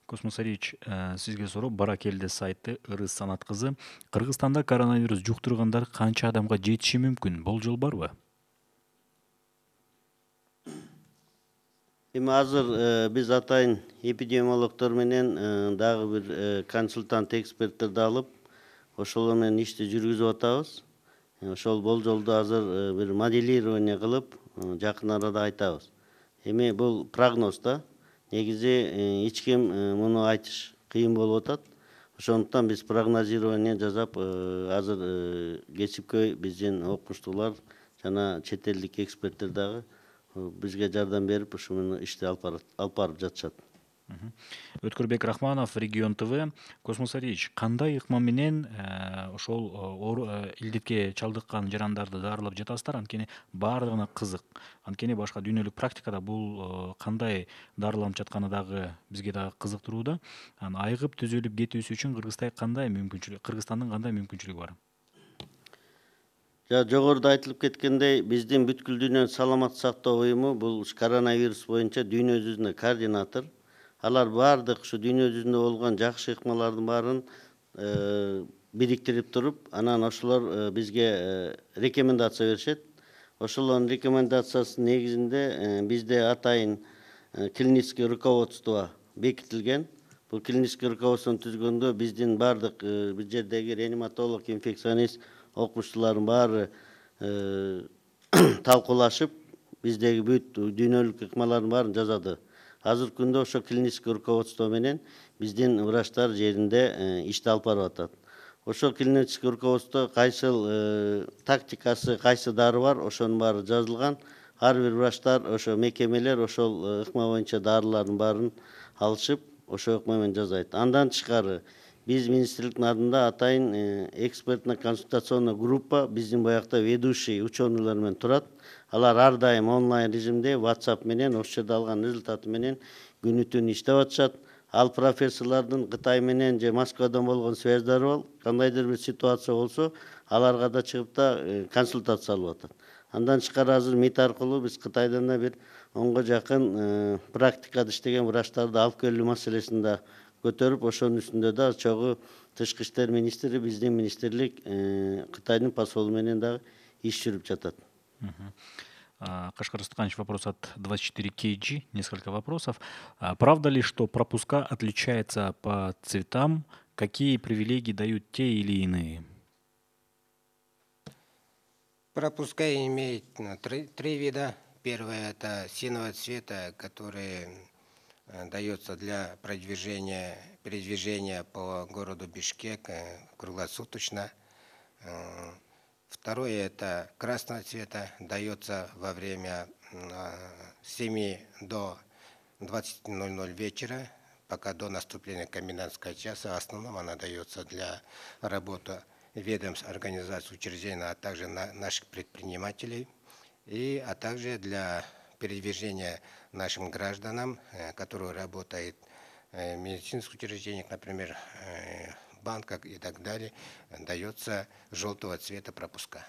Космос Арич, сизге суроо, Баракелде сайты Ырыс Санат кызы. Кыргызстанда коронавирус жуктургандар канча адамга жетиши мүмкүн? Болжол барбы? Эми азыр биз атайын эпидемиологдор менен дагы бир консультант эксперттерди алып, ошолор менен ишти жүргүзүп атабыз. Ошол болжолду азыр бир моделирование кылып, жакын арада айтабыз. Эми бул прогноз да. Негизи эч ким муну айтыш кыйын болуп атат. Ошондуктан биз прогнозирование жасап, азыр кесипкөй биздин окумуштуулар жана чет элдик эксперттер дагы бизге жардам берип, ушуну ишти алып барып жатышат. Өткөрбек Рахманов, Регион ТВ. Космос Арич, кандай ыкма менен ошол илдетке чалдыккан жарандарды дарылап жатасыздар? Анткени баардыгына кызык. Анткени башка дүйнөлүк практикада бул кандай дарыланып жатканы дагы бизге дагы кызыктырууда. Айыгып түзөлүп кетүүсү үчүн Кыргызстандын кандай мүмкүнчүлүгү бар? Жогоруда айтылып кеткендей, биздин бүткүл дүйнө саламат сактоо уюму бул коронавирус боюнча дүйнө жүзүндө координатор. Алар бардык ушу дүйнө жүзүндө болгон жакшы ыкмалардын баарын бириктирип туруп, анан ошолор бизге рекомендация беришет. Ошолордун рекомендациясынын негизинде бизде атайын клинический руководство бекитилген. Бул клинический руководствону түзгөндө биздин бардык бир жердеги реаниматолог, инфекционист окумуштуулардын баары талкуулашып, биздеги бүт дүйнөлүк ыкмалардын баарын жазады. Азыркы күндө ошо клинический руководство менен биздин врачтар жеринде ишти алып барып атат. Ошо клинический руководство кайсыл тактикасы, кайсы дары бар, ошонун баары жазылган. Ар бир врачтар, ошо мекемелер ошол ыкма боюнча дарылардын баарын алышып, ошо ыкма менен жасайт. Андан тышкары биз министрликтин алдында атайын экспертно-консультационный группа биздин баягы ведущий ученыйлар менен турат. Алар ар дайым онлайн режимде WhatsApp менен ошол жерде алган результаты менен күнү түн иштеп атышат. Ал профессорлордун Кытай менен же Москвадан болгон связьдары бар. Кандайдыр бир ситуация болсо, аларга да чыгып да консультация алып атат. Андан тышкары азыр МИД аркылуу биз Кытайдан да бир 10га жакын практикада иштеген врачтарды алып келүү маселесин да көтөрүп, ошонун үстүндө да чогуу тышкы иштер министри, биздин министрлик Кытайдын посолу менен дагы иш жүрүп жатат. Кашкар Стуканович, вопрос от 24KG, несколько вопросов. Правда ли, что пропуска отличаются по цветам? Какие привилегии дают те или иные? Пропуска имеют три вида. Первое – это синего цвета, который дается для передвижения по городу Бишкек круглосуточно. Второе – это красного цвета, дается во время с 7 до 20:00 вечера, пока до наступления комендантского часа. В основном она дается для работы ведомств, организаций, учреждений, а также наших предпринимателей, а также для передвижения нашим гражданам, которые работают в медицинских учреждениях, например, банках и так далее, дается желтого цвета пропуска.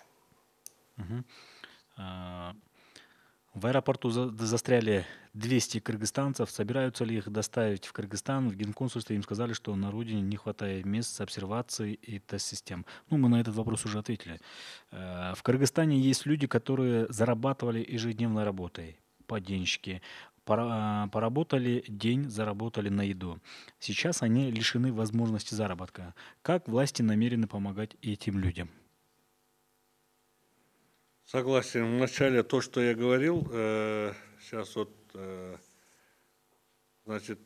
В аэропорту застряли 200 кыргызстанцев. Собираются ли их доставить в Кыргызстан? В Генконсульстве им сказали, что на родине не хватает мест обсервации и тест-систем. Мы на этот вопрос уже ответили. В Кыргызстане есть люди, которые зарабатывали ежедневной работой, поденщики. Поработали день, заработали на еду. Сейчас они лишены возможности заработка. Как власти намерены помогать этим людям? Согласен. Вначале то, что я говорил, сейчас значит,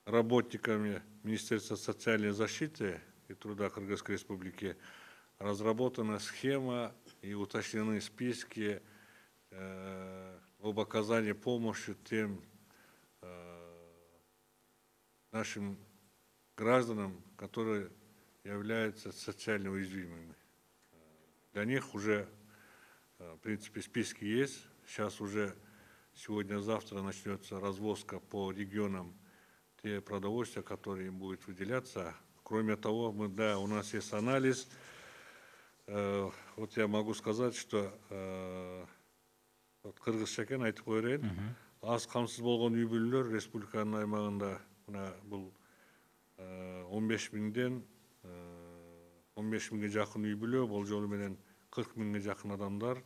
работниками Министерства социальной защиты и труда Кыргызской Республики разработана схема и уточнены списки об оказании помощи тем нашим гражданам, которые являются социально уязвимыми. Для них уже, в принципе, списки есть. Сейчас уже сегодня-завтра начнется развозка по регионам те продовольствия, которые им будет выделяться. Кроме того, у нас есть анализ. Вот я могу сказать, что кыргызча экен айтып коерейин. Аз камсыз болгон үй бүлөлөр республиканын аймагында бул 15 миңге жакын үй бүлө, болжолу менен 40 миңге жакын адамдар.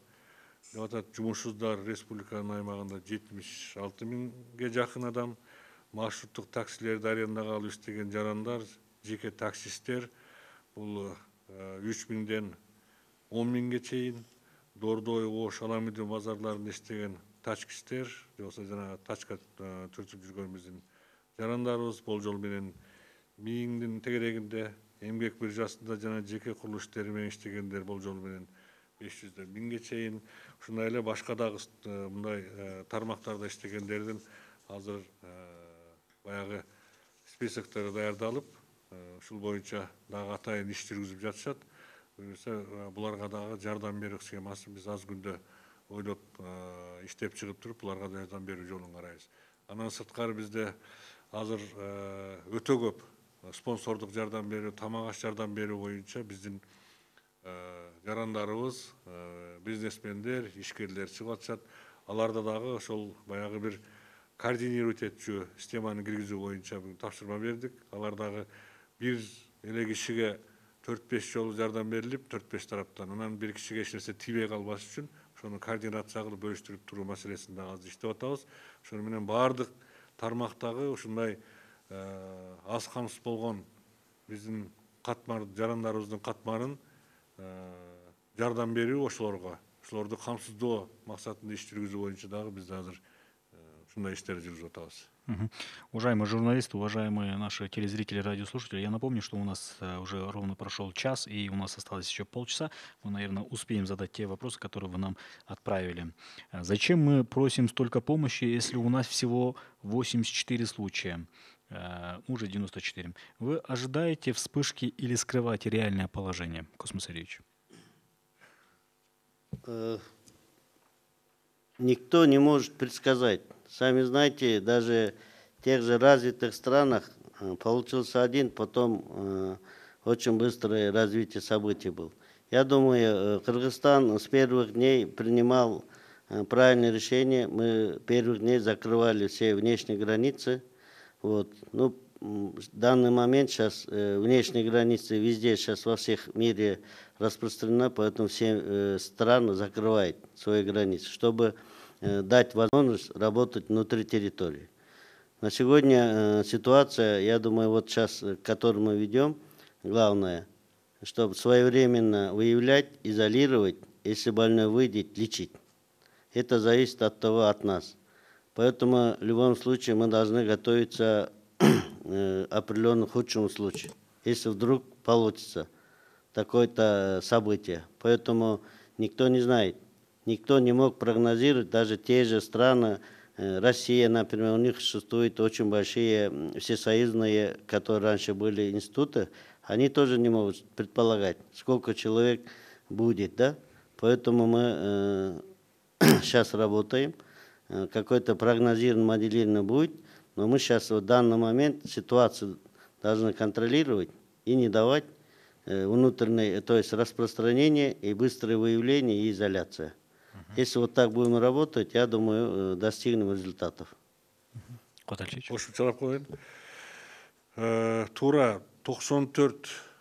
Жумушсуздар республиканын аймагында 76 миңге жакын адам. Маршруттук таксилерди арендага алып иштеген жарандар, жеке таксисттер бул 3 миңден 10 миңге чейин. Дордой, Ош, Аламиди базарларында иштеген тачкистер, болсо жана тачка түртүп жүргөн биздин жарандарыбыз, болжол менен 1000 миңдин тегерегинде, эмгек биржасында жана жеке курулуш иштери менен иштегендер болжол менен 500 миңге чейин. Ушундай эле башка дагы мындай тармактарда иштегендердин азыр баягы списоктор даярдалып, ушул боюнча дагы атайын иш жүргүзүп жатышат. Буларга дагы жардам берүү схемасы биз аз күндө ойлоп иштеп чыгып туруп, буларга да жардам берүү жолун карайбыз. Андан сырткары бизде азыр өтө көп спонсордук жардам берүү, тамак аш жардам берүү боюнча биздин жарандарыбыз, бизнесмендер, ишкерлер чыгып атышат. Аларда дагы ошол баягы бир координировать этчү системаны киргизүү боюнча тапшырма бердик. Алар дагы бир эле кишиге 4-5 жолу жардам берилип, 4-5 тараптан. Анан бир кишиге эч нерсе тийбей калбаш үчүн ошону координация кылып бөлүштүрүп туруу маселесин дагы азыр иштеп атабыз. Ошону менен баардык тармактагы ушундай аз камсыз болгон биздин жарандарыбыздын катмарын жардам берүү ошолорду камсыздоо максатында иш жүргүзүү боюнча дагы биз азыр ушундай иштерди жүргүзүп атабыз. Уважаемые журналисты, уважаемые наши телезрители, радиослушатели, я напомню, что у нас уже ровно прошел час, и у нас осталось еще полчаса. Мы, наверное, успеем задать те вопросы, которые вы нам отправили. Зачем мы просим столько помощи, если у нас всего 84 случая? Уже 94. Вы ожидаете вспышки или скрываете реальное положение, Космос Ильич? Никто не может предсказать. Сами знаете, даже в тех же развитых странах получился один, потом очень быстрое развитие событий было. Я думаю, Кыргызстан с первых дней принимал правильное решение. Мы первых дней закрывали все внешние границы. Вот. Ну, в данный момент сейчас внешние границы везде, сейчас во всех мире распространена, поэтому все страны закрывают свои границы, чтобы дать возможность работать внутри территории. На сегодня ситуация, я думаю, вот сейчас, которую мы ведем, главное, чтобы своевременно выявлять, изолировать, если больной выйдет, лечить. Это зависит от того, от нас. Поэтому в любом случае мы должны готовиться определенно худшему случаю, если вдруг получится такое-то событие. Поэтому никто не знает, никто не мог прогнозировать, даже те же страны, Россия, например, у них существуют очень большие всесоюзные, которые раньше были институты, они тоже не могут предполагать, сколько человек будет, да? Поэтому мы сейчас работаем, какой-то прогнозирование, моделирование будет, но мы сейчас в данный момент ситуацию должны контролировать и не давать внутреннее, то есть распространение и быстрое выявление и изоляция. Если вот так будем работать, я думаю, достигнем результатов. Кошумчалап коеюн. Туура 94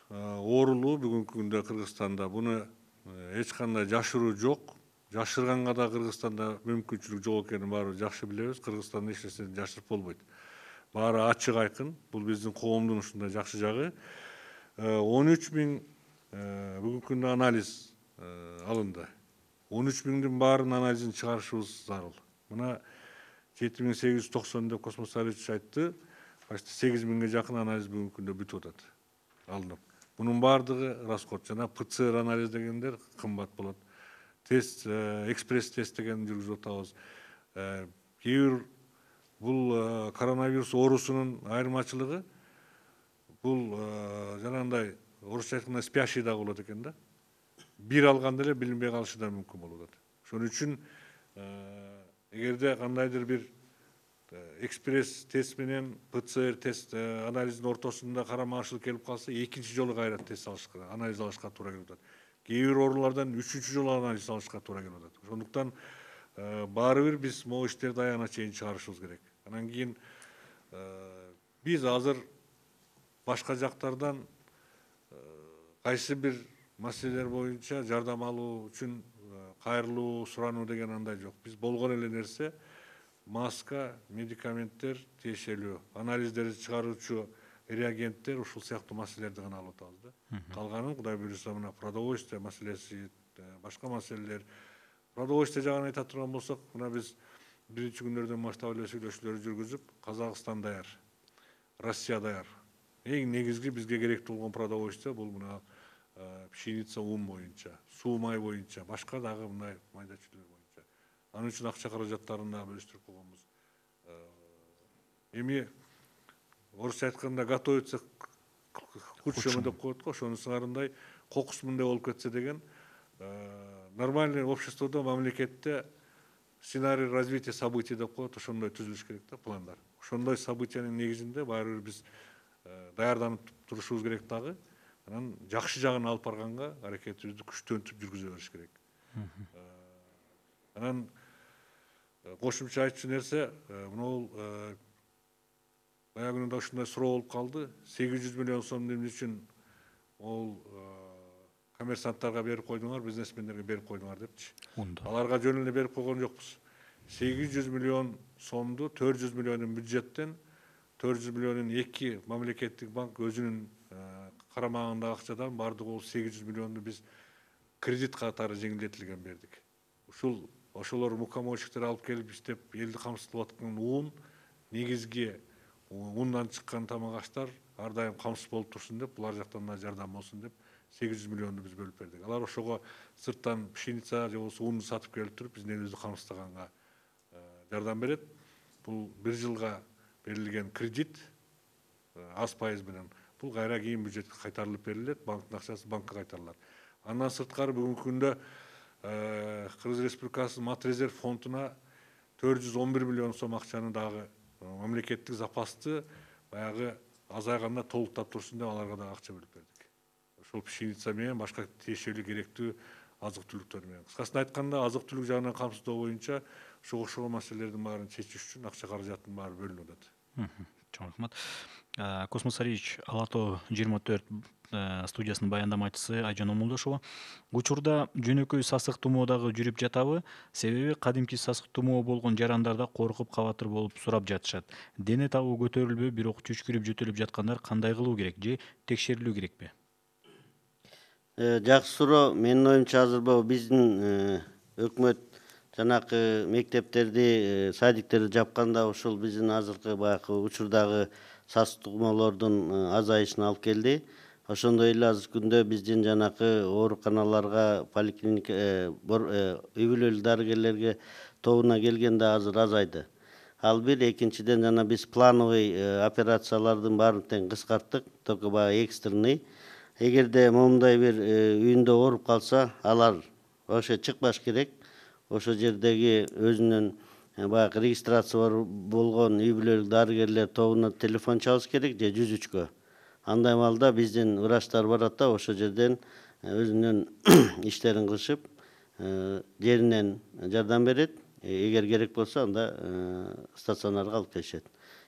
оорулуу бүгүнкү күндө Кыргызстанда. Буну эч кандай жашыруу жок. Жашырганга да Кыргызстанда мүмкүнчүлүк жок экенин баары жакшы билебиз. Кыргызстанда эч нерсени жашырып болбойт. Баары ачык айкын. Бул биздин коомдун ушундай жакшы жагы. 13.000 бүгүнкү күндө анализ алынды. 13.000'din баарынын анализин чыгарышыбыз зарыл. Мына 7.890 деп Космос Ильич айтты. Почти 8.000'ге жакын анализ бүгүнкү күндө бүтүп атат. Алынып. Бунун баардыгы расход. Жана ПЦР анализ дегендер кымбат болот. Тест, экспресс тест дегенди жүргүзүп атабыз. Кээ бир бул коронавирус оорусунун айырмачылыгы бул жанагындай орусча айтканда спящий да болот экен да. Бир алганда эле билинбей калышы да мүмкүн болуп атат. Ошон үчүн эгерде кандайдыр бир экспресс тест менен ПЦР тест анализдин ортосунда карама-каршылык келип калса, экинчи жолу кайра тест алышка, анализ алышка туура келип атат. Кээ бир оорулардан үчүнчү жолу анализ алышка туура келип атат. Ошондуктан баары бир биз могу иштерди аягына чейин чыгарышыбыз керек. Анан кийин биз азыр башка жактардан кайсы бир маселелер боюнча жардам алуу үчүн кайрылуу, сурануу деген андай жок. Биз болгон эле нерсе маска, медикаменттер, тиешелүү, анализдерди чыгаруучу реагенттер, ушул сыяктуу маселелерди гана алып атабыз да. Калганын Кудай буюрса мына продовольствие маселеси, башка маселелер. Продовольствие жагын айта турган болсок, мына биз биринчи күндөрдөн баштап эле сүйлөшүүлөрдү жүргүзүп, Казакстан даяр, Россия даяр. Эң негизги бизге керектүү болгон продовольствие бул мына пшеница, un боюнча, суу май боюнча, башка дагы мындай майда чүйлөр боюнча. Анын үчүн акча каражаттарын да бөлүштүрүп койгонбуз. Эми орусча айтканда готовиться к худшему деп коет го, ошонун сыңарындай кокус мындай болуп кетсе деген нормальный обществодо, мамлекетте сценарий развития событий деп коет, ошондой түзүлүш керек да пландар. Ошондой событиянын негизинде баары бир биз даярданып турушубуз керек дагы. Анан жакшы жагын алып барганга аракетибизди күчтөнтүп жүргүзө бериш керек. Анан кошумча айтчу нерсе, бул баягы күнүндө ушундай суроо болуп калды. 800 миллион сом эмне үчүн ол коммерсанттарга берип койдуңар, бизнесмендерге берип койдуңар депчи. Аларга жөн эле берип койгон жокпуз. 800 миллион сомду 400 миллионун бюджеттен 400 миллионун 2 мамлекеттик банк өзүнүн карамагындагы акчадан бардыгы 800 миллионду биз кредит катары жеңилдетилген бердик. Ошолор мукомойщиктер алып келип иштеп элди камсыздап аткан уун, негизги уундан чыккан тамак аштар ар дайым камсыз болуп турсун деп, булар жактан да жардам болсун деп 800 миллионду биз бөлүп бердик. Алар ошого сырттан пшеница же болбосо уунду сатып келип туруп биздин элибизди камсыздаганга жардам берет. Бул 1 жылга берилген кредит, аз пайыз менен. Бул кайра кийин бюджетке кайтарылып берилет, банктын акчасы банкка кайтарылат. Андан сырткары бүгүнкү күндө Кыргыз Республикасынын мат резерв фондуна 411 миллион сом акчаны дагы мамлекеттик запасты баягы азайганда толуктап турсун деп аларга дагы акча бөлүп бердик. Ошол пшеница менен башка тиешелүү керектүү азык түлүктөр менен. Кыскасын айтканда азык түлүк жагынан камсыздоо боюнча ошол маселелердин баарын чечиш үчүн акча каражаттын баары бөлүнүп атат. Чоң рахмат. Космос Сарич, Алато 24 студиясынын баяндамачысы Айжан Омулдошова. Учурда жөнөкөй сасык тумоо дагы жүрүп жатабы? Себеби кадимки сасык тумоо болгон жарандарда коркуп кабатыр болуп сурап жатышат. Дене табуу көтөрүлбөй, бирок чүчкүрүп жөтөлүп жаткандар кандай кылуу керек же текшерилүү керекпи? Жакшы суроо. Менин оюмча азыр биздин өкмөт жанакы мектептерди, садиктерди жапканда ушул биздин азыркы баягы учурдагы сасык тумоолордун азайышына алып келди. Ошондой эле азыркы күндө биздин жанакы ооруканаларга, поликлиника, үй бүлөлүк дарыгерлерге тобуна келгенде азыр азайды. Ал бир, экинчиден жана биз плановый операциялардын баарын тең кыскарттык, только баягы экстренный. Эгерде момундай бир үйүндө ооруп калса, алар ошо чыкпаш керек. Ошо жердеги өзүнүн баягы регистрация болгон үй бүлөлүк дарыгерлер тобуна телефон чалыш керек же 103-кө. Андай маалда биздин врачтар барат да ошо жерден өзүнүн иштерин кылышып, жеринен жардам берет. Эгер керек болсо анда стационарга алып келишет.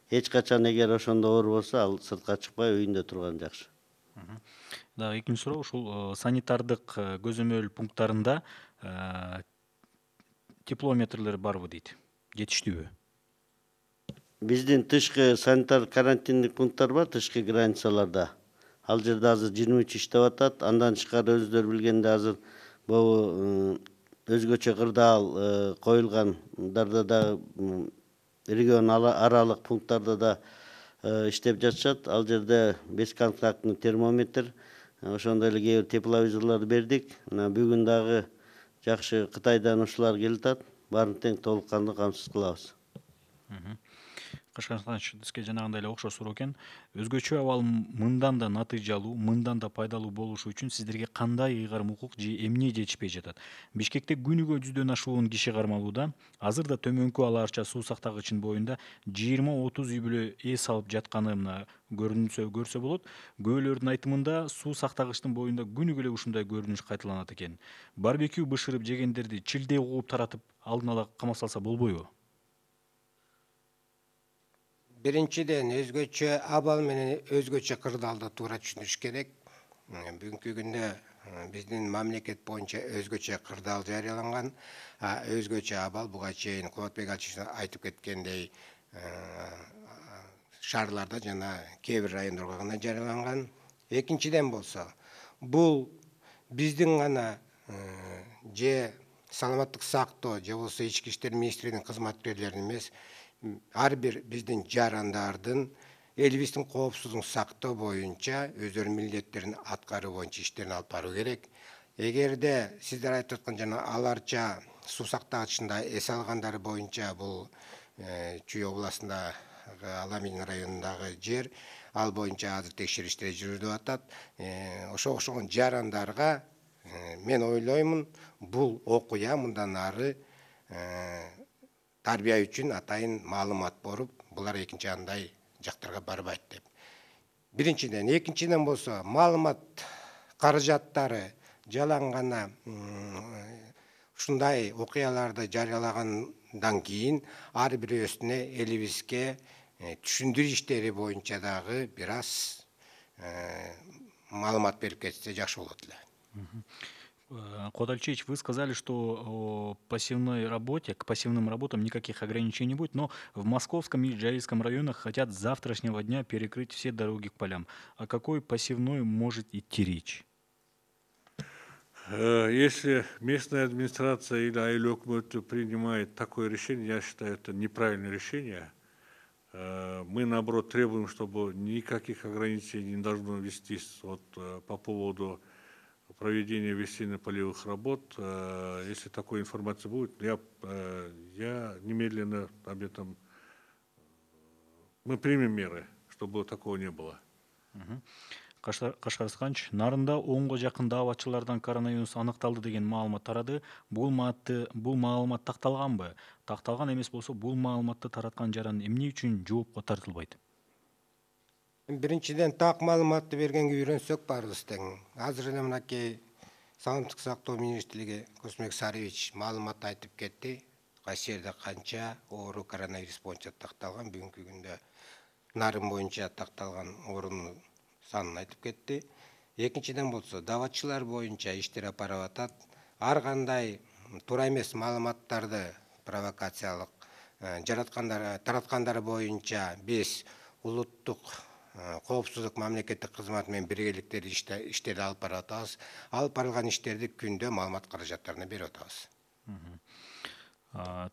Эч качан эгер ошондо оору болсо, ал сыртка чыкпай үйүндө турган жакшы. Дагы экинчи суроо, ушул санитардык көзөмөл пункттарында теплометрлер барбы дейт? Жетиштүүбү? Биздин тышкы санитар карантиндик пункттар бар, тышкы границаларда. Ал жерде азыр 23 иштеп атат. Андан тышкары өзүлөр билгенде азыр бул өзгөчө кырдаал коюлгандарда да регион аралык пункттарда да иштеп жатышат. Ал жерде бесконтактный термометр, ошондой эле кээ бир тепловизорлорду бердик. Мына бүгүн дагы жакшы Кытайдан ушулар келатат. Баарын тең толук кандуу камсыз кылабыз. Сизге жанагындай эле окшош суроо экен. Өзгөчө абал мындан да натыйжалуу, мындан да пайдалуу болушу үчүн сиздерге кандай ыйгарым укук же эмне жетишпей жатат? Бишкекте күнүгө 100дөн ашуун киши кармалууда. Азырда төмөнкү ала арча суу сактагычынын боюнда 20-30 үй бүлө эс алып жатканы мына көрсө болот. Көөлөрдүн айтымында суу сактагычтын боюнда күнүгө эле ушундай көрүнүш кайталанат экен. Барбекю бышырып жегендерди чилдей кууп таратып алдын ала камап салса болбойбу? Биринчиден өзгөчө абал менен өзгөчө кырдаалды туура түшүнүш керек. Бүгүнкү күндө биздин мамлекет боюнча өзгөчө кырдаал жарыяланган, өзгөчө абал буга чейин Кубатбек Алчевич айтып кеткендей шаарларда жана кээ бир райондорго гана жарыяланган. Экинчиден болсо, бул биздин гана же саламаттык сактоо же болбосо ички иштер министрлигинин кызматкерлеринин эмес, ар бир биздин жарандардын элибиздин коопсуздугун сактоо боюнча өздөрүнүн милдеттерин аткаруу боюнча иштерин алып баруу керек. Эгерде сиздер айтып аткан жана ала арча суу сактагычында эс алгандары боюнча бул Чүй областындагы Аламин районундагы жер, ал боюнча азыр текшериштер жүрүлүп атат. Ошого окшогон жарандарга мен ойлоймун, бул окуя мындан ары тарбия үчүн атайын маалымат болуп, булар экинчи андай жактарга барбайт деп. Биринчиден, экинчиден болсо, маалымат каражаттары жалаң гана ушундай окуяларды жарыялагандан кийин ар бирөөсүнө элибизге түшүндүрүү иштери боюнча дагы бир аз маалымат берип кетсе жакшы болот эле. Куат Алчевич, вы сказали, что к пассивным работам никаких ограничений не будет, но в Московском и Ижевском районах хотят с завтрашнего дня перекрыть все дороги к полям. О какой пассивной может идти речь? Если местная администрация или айыл өкмөтү принимает такое решение, я считаю, это неправильное решение. Мы, наоборот, требуем, чтобы никаких ограничений не должно вестись по поводу проведения весенне-полевых работ. Если такой информация будет, я немедленно об этом мы примем меры, чтобы такого не было. Кашкарсканч, нарында 10-га жакын дааватчылардан коронавирус аныкталды деген маалымат тарады. Бул маалымат такталганбы? Такталган эмес болсо, бул маалыматты тараткан жаран эмне үчүн жоопко тартылбайт? Биринчиден так маалыматты бергенге үйрөнсөк баарыбыз тең. Азыр эле мынакей Саламаттык сактоо министрлиги Космек Сариевич маалымат айтып кетти. Кайсы жерде канча оору коронавирус боюнча такталган, бүгүнкү күндө нарын боюнча такталган оорунун санын айтып кетти. Экинчиден болсо, даватчылар боюнча иштер алып барып атат. Ар кандай туура эмес маалыматтарды провокациялык тараткандар боюнча биз улуттук коопсуздук мамлекеттик кызматы менен биргеликте иштерди алып барып атабыз. Алып барылган иштерди күндө маалымат каражаттарына берип атабыз.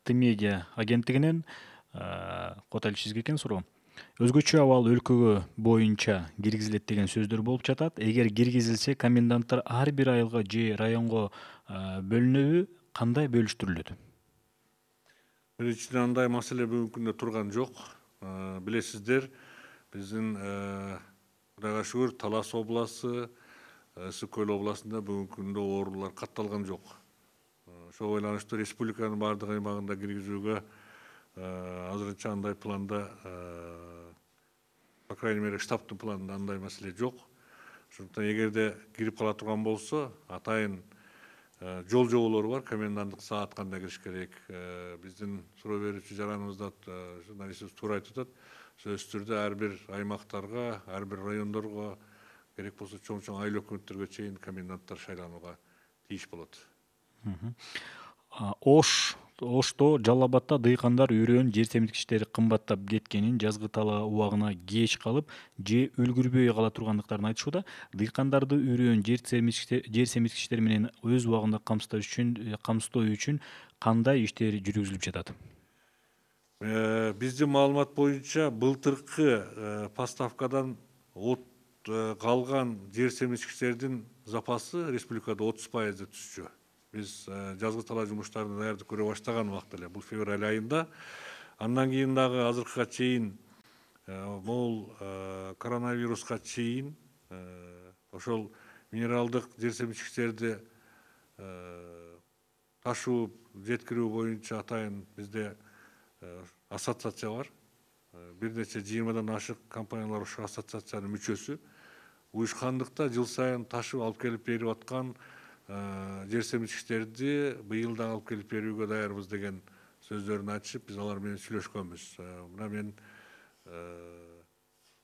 Т-медиа агенттигинен Котел сизге суроо. Өзгөчө абал өлкөгө боюнча киргизилет деген сөздөр болуп жатат. Эгер киргизилсе, коменданттар ар бир айылга же районго бөлүнөбү, кандай бөлүштүрүлөт? Биринчиден андай маселе бүгүнкү күндө турган жок. Билесиздер, биздин Кудайга шүгүр Талас областы, Ысык Көл областында бүгүнкү күндө оорулар катталган жок. Ошого байланыштуу республиканын бардык аймагында киргизүүгө азырынча андай планда, по крайней мере, штабтын планында андай маселе жок. Ошондуктан эгерде кирип кала турган болсо, атайын жол жоболору бар, коменданттык саат кандай кириш керек. Биздин суроо берүүчү жараныбызда журналистибиз туура айтып атат. Сөзсүз түрдө ар бир аймактарга, ар бир райондорго, керек болсо чоң айыл өкмөттөргө чейин коменданттар шайланууга тийиш болот. Ошто, Жалал Абадта дыйкандар үрөөн жер семирткичтери кымбаттап кеткенин, жазгы талаа убагына кеч калып, же үлгүрбөй кала тургандыктарын айтышууда. Дыйкандарды үрөөн жер семирткичтери менен өз убагында камсыздоо үчүн кандай иштер жүргүзүлүп жатат? Биздин маалымат боюнча былтыркы поставкадан калган жер семирткичтердин запасы республикада 30% түшчү. Биз жазгы талаа жумуштарын даярдык көрө баштаган убакта эле, бул февраль айында. Андан кийин дагы азыркыга чейин могул коронавируска чейин ошол минералдык жер семирткичтерди ташуу, жеткирүү боюнча атайын бизде ассоциация бар. Бир нече 20-дан ашык компаниялар ошол ассоциациянын мүчөсү. Уюшкандыкта жыл сайын ташып алып келип берип аткан жер семирткичтерди быйыл да алып келип берүүгө даярбыз деген сөздөрүн айтышып, биз алар менен сүйлөшкөнбүз. Мына мен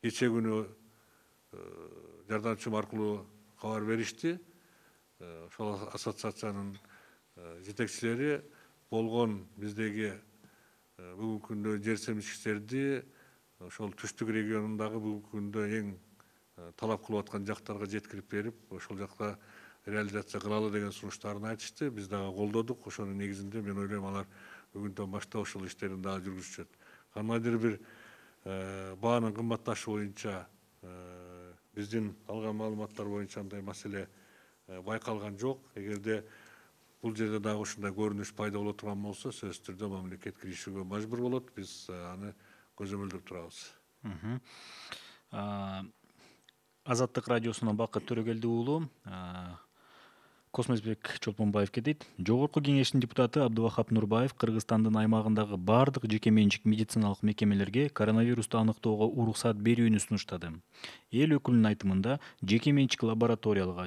кече күнү жардамчым аркылуу кабар беришти. Ошол ассоциациянын жетекчилери болгон биздеги бүгүнкү күндө жер семирткичтерди ошол түштүк регионундагы бүгүнкү күндө эң талап кылып аткан жактарга жеткирип берип, ошол жакта реализация кылалы деген сунуштарын айтышты. Биз дагы колдодук. Ошонун негизинде мен ойлойм алар бүгүндөн баштап ошол иштерин дагы жүргүзүшөт. Кандайдыр бир баанын кымбатташы боюнча биздин алган маалыматтар боюнча андай маселе байкалган жок. Эгерде бул жерде дагы ушундай көрүнүш пайда боло турган болсо, сөзсүз түрдө мамлекет киришүүгө мажбур болот. Биз аны көзөмөлдөп турабыз. Азаттык радиосунан Бакыт Төрөгелди уулу, Космосбек Чолпонбаевке дейт. Жогорку кеңештин депутаты Абдывахап Нурбаев Кыргызстандын аймагындагы бардык жеке менчик медициналык мекемелерге коронавирусту аныктоого уруксат берүүнү сунуштады. Эл өкүлүнүн айтымында, жеке менчик лабораторияларга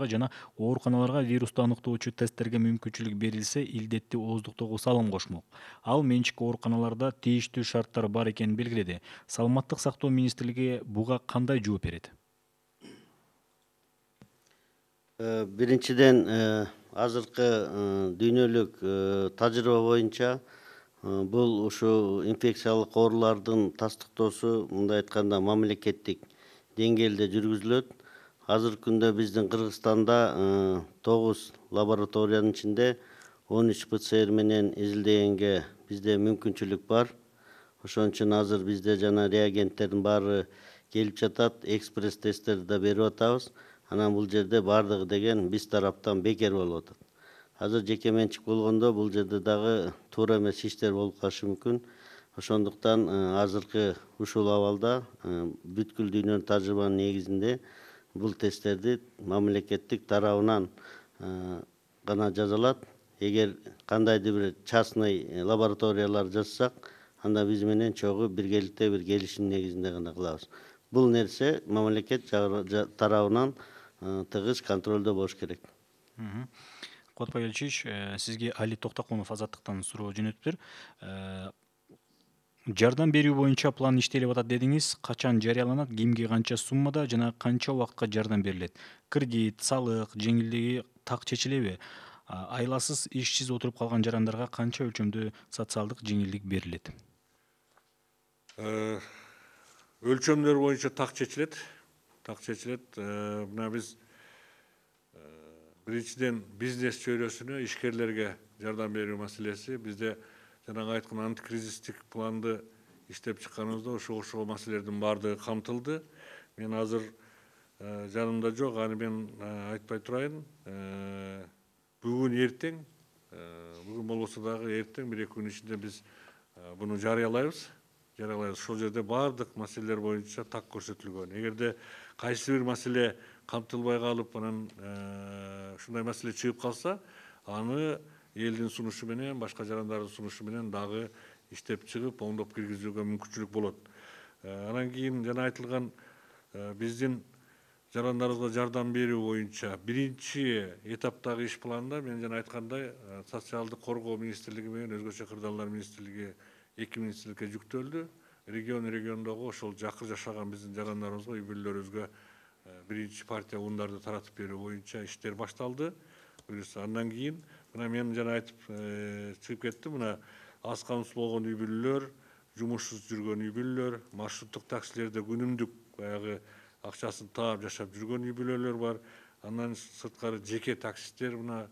жана ооруканаларга вирусту аныктоочу тесттерге мүмкүнчүлүк берилсе, илдетти ооздуктоого салым кошмок. Ал менчик ооруканаларда тийиштүү шарттар бар экенин белгиледи. Саламаттык сактоо министрлиги буга кандай жооп берет? Биринчиден азыркы дүйнөлүк тажрыйба боюнча бул ушу инфекциялык оорулардын тастыктоосу мындай айтканда мамлекеттик деңгээлде жүргүзүлөт. Азыркы күндө биздин Кыргызстанда 9 лабораториянын ичинде 13 ПЦР менен изилдегенге бизде мүмкүнчүлүк бар. Ошон үчүн азыр бизде жана реагенттердин баары келип жатат, экспресс тесттерди да берип атабыз. Анан бул жерде бардыгы деген биз тараптан бекер болуп атат. Азыр жеке менчик болгондо бул жерде дагы туура эмес иштер болуп калышы мүмкүн. Ошондуктан азыркы ушул абалда бүткүл дүйнөнүн тажрыйбанын негизинде бул тесттерди мамлекеттик тарабынан гана жасалат. Эгер кандайдыр бир частный лабораториялар жасасак, анда биз менен чогуу биргеликте бир келишим негизинде гана кылабыз. Бул нерсе мамлекет тарабынан тыгыз контролдо болуш керек. Кубат Багелчич, сизге Али Токтокунов Азаттыктан суроо жөнөтүптүр. Жардам берүү боюнча план иштелип атат дедиңиз. Качан жарыяланат, кимге канча суммада жана канча убакытка жардам берилет? Кредит, салык, жеңилдиги так чечилеби? Айласыз, ишсиз отуруп калган жарандарга канча өлчөмдө социалдык жеңилдик берилет? Өлчөмдөр боюнча так чечилет. Мына биз биринчиден бизнес чөйрөсүнө, ишкерлерге жардам берүү маселеси. Бизде жанагы айткан антикризистик планды иштеп чыкканыбызда ошол маселелердин баардыгы камтылды. Мен азыр жанымда жок, аны мен айтпай турайын. Бүгүн эртең, бүгүн болбосо дагы эртең 1-2 күн ичинде биз буну жарыялайбыз. Ошол жерде баардык маселелер боюнча так көрсөтүлгөн. Эгерде кайсы бир маселе камтылбай калып, анан ушундай маселе чыгып калса, аны элдин сунушу менен, башка жарандардын сунушу менен дагы иштеп чыгып, оңдоп киргизүүгө мүмкүнчүлүк болот. Анан кийин жана айтылган биздин жарандарыбызга жардам берүү боюнча биринчи этаптагы иш планда мен жана айткандай социалдык коргоо министрлиги менен өзгөчө кырдаалдар министрлиги 2 министрликке жүктөлдү. Региондогу ошол жакыр жашаган биздин жарандарыбызга, үй бүлөлөрүбүзгө биринчи партия ундарды таратып берүү боюнча иштер башталды. Андан кийин мына мен жана айтып чыгып кеттим, мына аз камсыздалган үй бүлөлөр, жумушсуз жүргөн үй бүлөлөр, маршруттук таксилерде күнүмдүк баягы акчасын таап жашап жүргөн үй бүлөлөр бар. Андан сырткары жеке таксисттер, мына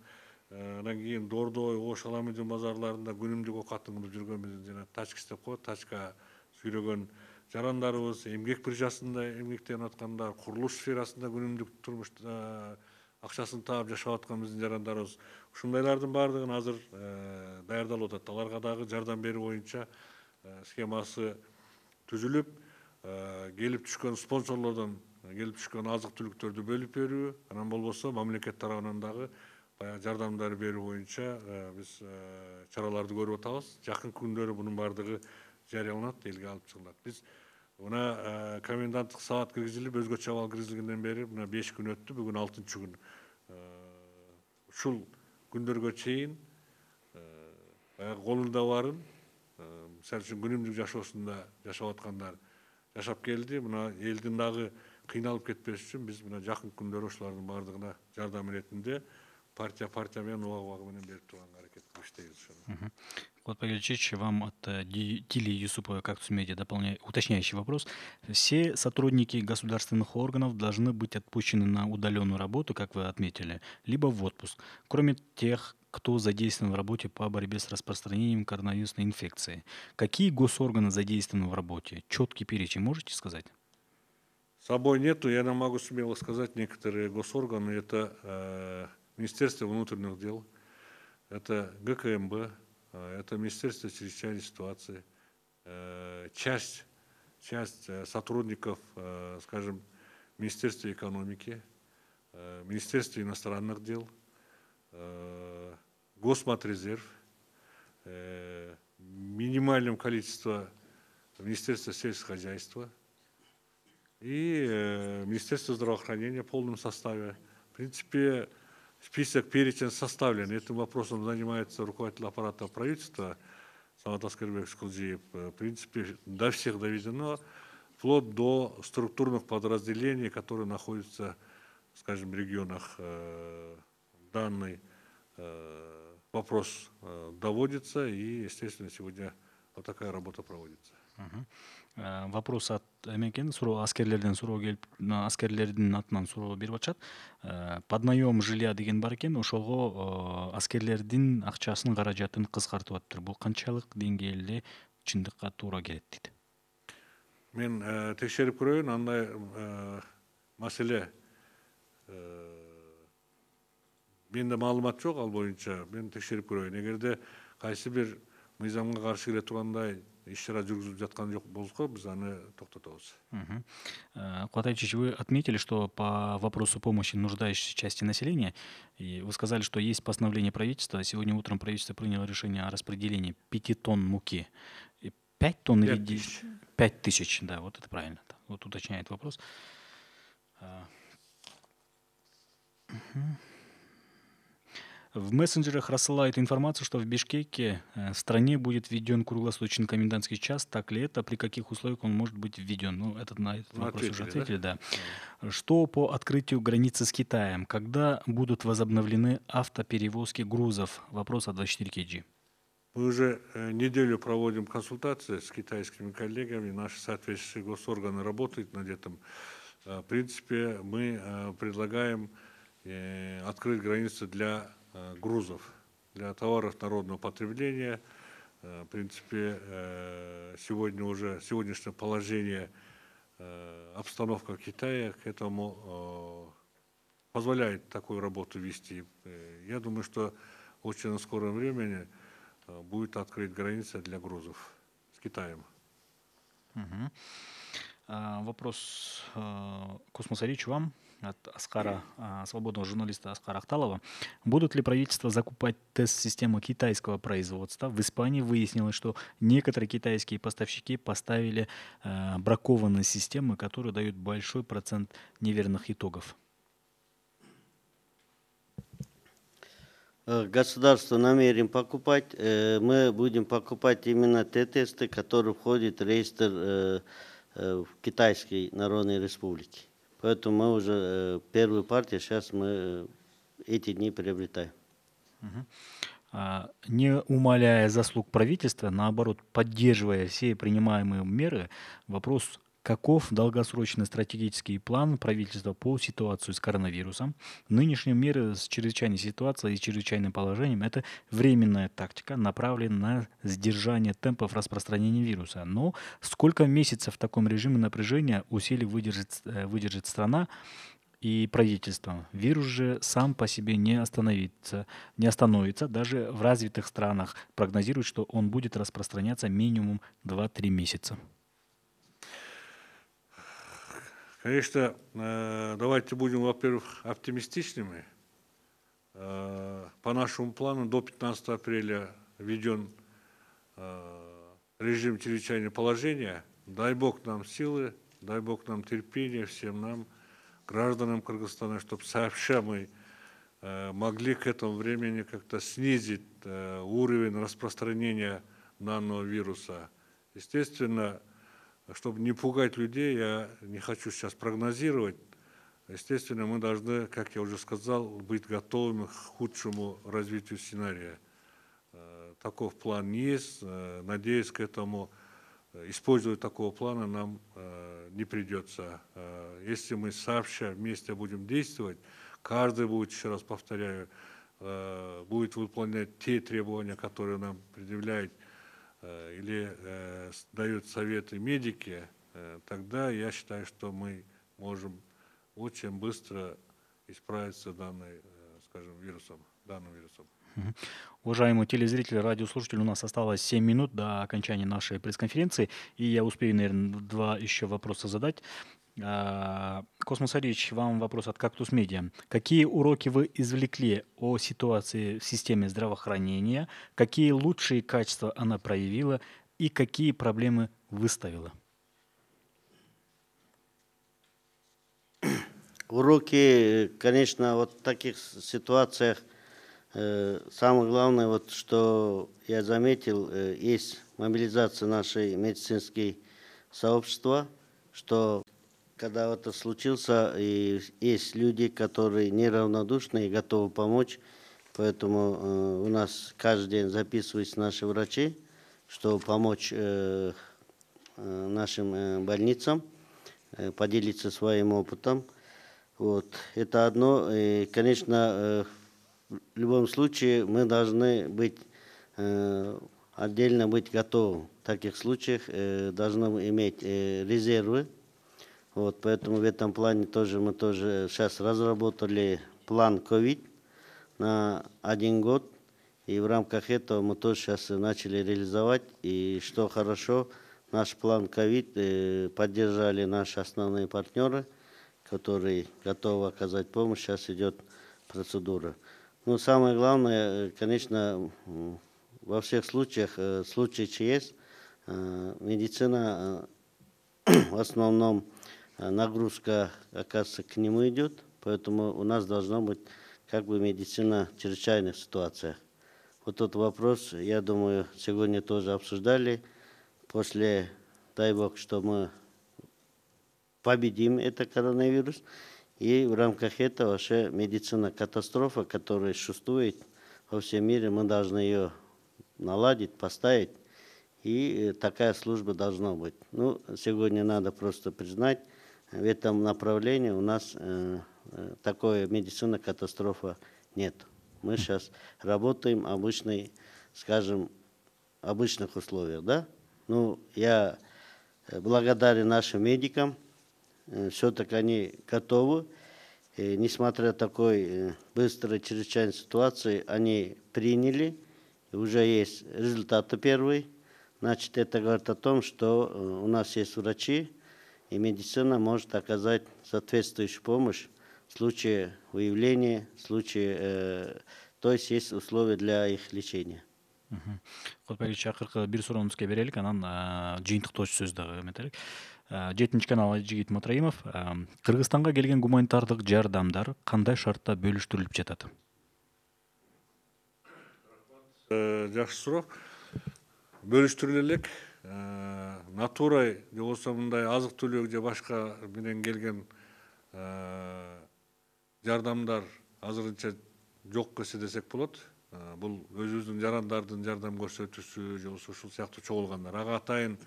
андан кийин Дордой, Ош, Аламүйдүн базарларында күнүмдүк окатын кылып жүргөн биздин жана тачкис деп коет, тачка сүйрөгөн жарандарыбыз, эмгек биржасында эмгектенип аткандар, курулуш сферасында күнүмдүк турмушта акчасын таап жашап аткан биздин жарандарыбыз. Ушундайлардын баардыгын азыр даярдалып атат. Аларга дагы жардам берүү боюнча схемасы түзүлүп, келип түшкөн спонсорлордон келип түшкөн азык түлүктөрдү бөлүп берүү, анан болбосо мамлекет тарабынан дагы баягы жардамдар берүү боюнча биз чараларды көрүп атабыз. Жакын күндөрү бунун баардыгы жарыяланат, элге алып чыгылат. Биз мына коменданттык саат киргизилип, өзгөчө абал киргизилгенден бери мына 5 күн өттү, бүгүн 6-күн. Ушул күндөргө чейин баягы колунда барын, мисалы үчүн күнүмдүк жашоосунда жашап аткандар жашап келди. Мына элдин дагы кыйналып кетпеш үчүн биз мына жакын күндөрү ошолордун баардыгына жардам иретинде партия менен убагы менен берип турганга аракет кылып иштейбиз. Кубат Багелчич, вам от Дили Юсупова, Кактус Медиа, уточняющий вопрос. Все сотрудники государственных органов должны быть отпущены на удаленную работу, как вы отметили, либо в отпуск, кроме тех, кто задействован в работе по борьбе с распространением коронавирусной инфекции. Какие госорганы задействованы в работе? Четкий перечень можете сказать? С собой нету, я могу смело сказать, некоторые госорганы, это Министерство внутренних дел, это ГКМБ, это Министерство чрезвычайной ситуации, часть сотрудников, скажем, Министерства экономики, Министерства иностранных дел, Госматрезерв, минимальном количестве Министерства сельскохозяйства и Министерство здравоохранения в полном составе. В принципе, список, перечень составлен. Этим вопросом занимается руководитель аппарата правительства Самат Аскербекович Кылжиев. В принципе, до всех доведено, вплоть до структурных подразделений, которые находятся, скажем, в регионах. Данный вопрос доводится, и, естественно, сегодня вот такая работа проводится. Вопрос от Эмекен, аскерлерден суроо келип, аскерлердин атынан суроо берип атышат. Поднаем жилья деген бар экен, ошого аскерлердин акчасынын каражатын кыскартып атыптыр. Бул канчалык деңгээлде чындыкка туура келет дейт? Мен текшерип көрөйүн, андай маселе менде маалымат жок ал боюнча. Мен текшерип көрөйүн. Эгерде кайсы бир мыйзамга каршы келе тургандай иш-чара жүргүзүлүп жаткан жок болсо биз аны токтотобуз. Куатай Айчич, вы отметили, что по вопросу помощи нуждающейся части населения, и вы сказали, что есть постановление правительства. Сегодня утром правительство приняло решение о распределении 5 тонн муки. 5 тонн или 10? 5 тысяч, да, вот это правильно. Вот уточняет вопрос. В мессенджерах рассылают информацию, что в Бишкеке в стране будет введен круглосуточный комендантский час. Так ли это? При каких условиях он может быть введен? Ну, на этот вопрос уже ответили, да. Что по открытию границы с Китаем? Когда будут возобновлены автоперевозки грузов? Вопрос от 24 kg. Мы уже неделю проводим консультации с китайскими коллегами, наши соответствующие госорганы работают над этим. В принципе, мы предлагаем открыть границы для грузов, для товаров народного потребления. В принципе, сегодняшнее положение, обстановка в Китае к этому позволяет такую работу вести. Я думаю, что в очень скором времени будет открыть граница для грузов с Китаем. Вопрос Космос Арич вам от Аскара, свободного журналиста Аскара Ахталова. Будут ли правительства закупать тест-систему китайского производства? В Испании выяснилось, что некоторые китайские поставщики поставили бракованные системы, которые дают большой процент неверных итогов. Государство намерен покупать. Мы будем покупать именно те тесты, которые входят в реестр в Китайской Народной Республике. Поэтому мы уже первую партию сейчас мы эти дни приобретаем. Не умаляя заслуг правительства, наоборот, поддерживая все принимаемые меры, вопрос: каков долгосрочный стратегический план правительства по ситуации с коронавирусом? Нынешние меры с чрезвычайной ситуацией и чрезвычайным положением – это временная тактика, направленная на сдержание темпов распространения вируса. Но сколько месяцев в таком режиме напряжения усилий выдержит страна и правительство? Вирус же сам по себе не остановится. Даже в развитых странах прогнозируют, что он будет распространяться минимум 2-3 месяца. Конечно, давайте будем, во-первых, оптимистичными. По нашему плану до 15 апреля введен режим чрезвычайного положения. Дай Бог нам силы, дай Бог нам терпения, всем нам, гражданам Кыргызстана, чтобы сообща мы могли к этому времени как-то снизить уровень распространения данного вируса. Естественно, чтобы не пугать людей, я не хочу сейчас прогнозировать. Естественно, мы должны, как я уже сказал, быть готовыми к худшему развитию сценария. Таков план есть. Надеюсь, к этому использовать такого плана нам не придется. Если мы сообща вместе будем действовать, каждый будет, еще раз повторяю, будет выполнять те требования, которые нам предъявляют или дают советы медики, тогда я считаю, что мы можем очень быстро исправиться данным вирусом. Уважаемые телезрители, радиослушатели, у нас осталось 7 минут до окончания нашей пресс-конференции, и я успею, наверное, 2 еще вопроса задать. Космос Арич, вам вопрос от Кактус Медиа. Какие уроки вы извлекли о ситуации в системе здравоохранения, какие лучшие качества она проявила и какие проблемы выставила? Уроки, конечно, вот в таких ситуациях самое главное, вот, что я заметил, есть мобилизация нашей медицинской сообщества, что когда это случился, и есть люди, которые неравнодушны и готовы помочь, поэтому у нас каждый день записываются наши врачи, чтобы помочь нашим больницам, поделиться своим опытом. Вот. Это одно. И, конечно, в любом случае мы должны быть отдельно быть готовы. В таких случаях должны иметь резервы. Вот, поэтому в этом плане тоже мы сейчас разработали план COVID на 1 год. И в рамках этого мы тоже сейчас начали реализовать. И что хорошо, наш план ковид поддержали наши основные партнеры, которые готовы оказать помощь. Сейчас идет процедура. Ну, самое главное, конечно, во всех случаях, в случае ЧС, медицина в основном нагрузка, оказывается, к нему идет, поэтому у нас должна быть как бы медицина в чрезвычайных ситуациях. Вот тот вопрос, я думаю, сегодня тоже обсуждали. После, дай бог, что мы победим этот коронавирус. И в рамках этого вообще медицина катастрофа, которая существует во всем мире, мы должны ее наладить, поставить. И такая служба должна быть. Ну, сегодня надо просто признать, в этом направлении у нас такой медицина катастрофа нет. Мы сейчас работаем обычной, скажем, обычных условиях, да? Ну, я благодарен нашим медикам, все-таки они готовы. И, несмотря на такой быстрой чрезвычайной ситуации, они приняли, и уже есть результаты первые. Значит, это говорит о том, что у нас есть врачи, и медицина может оказать соответствующую помощь в случае выявления, в случае, то есть условия для их лечения. Кутбек акыркы бир сурооңузга берелик, анан жыйынтыктоочу сөз дагы эметелик. 7 канал Ажигит Матраимов. Кыргызстанга келген гуманитардык жардамдар кандай шартта бөлүштүрүлүп жатат? Жакшы суроо. Бөлүштүрүлө элек. Натурай же болбосо мындай азык түлүк же башка менен келген жардамдар азырынча жок эсе десек болот. Бул өзүбүздүн жарандардын жардам көрсөтүүсү же болбосо ушул сыяктуу чогулгандар. Ага атайын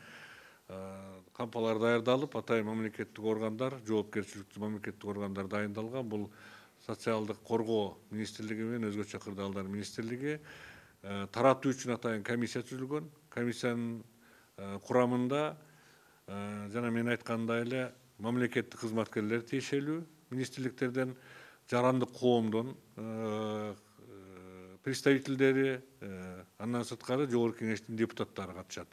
кампалар даярдалып, атайын мамлекеттик органдар, жоопкерчиликтүү мамлекеттик органдар дайындалган. Бул социалдык коргоо министрлиги менен өзгөчө кырдаалдар министрлиги таратуу үчүн атайын комиссия түзүлгөн. Комиссиянын курамында жана мен айткандай эле мамлекеттик кызматкерлер тиешелүү, министрликтерден, жарандык коомдон представительдери, андан сырткары жогорку кеңештин депутаттары катышат.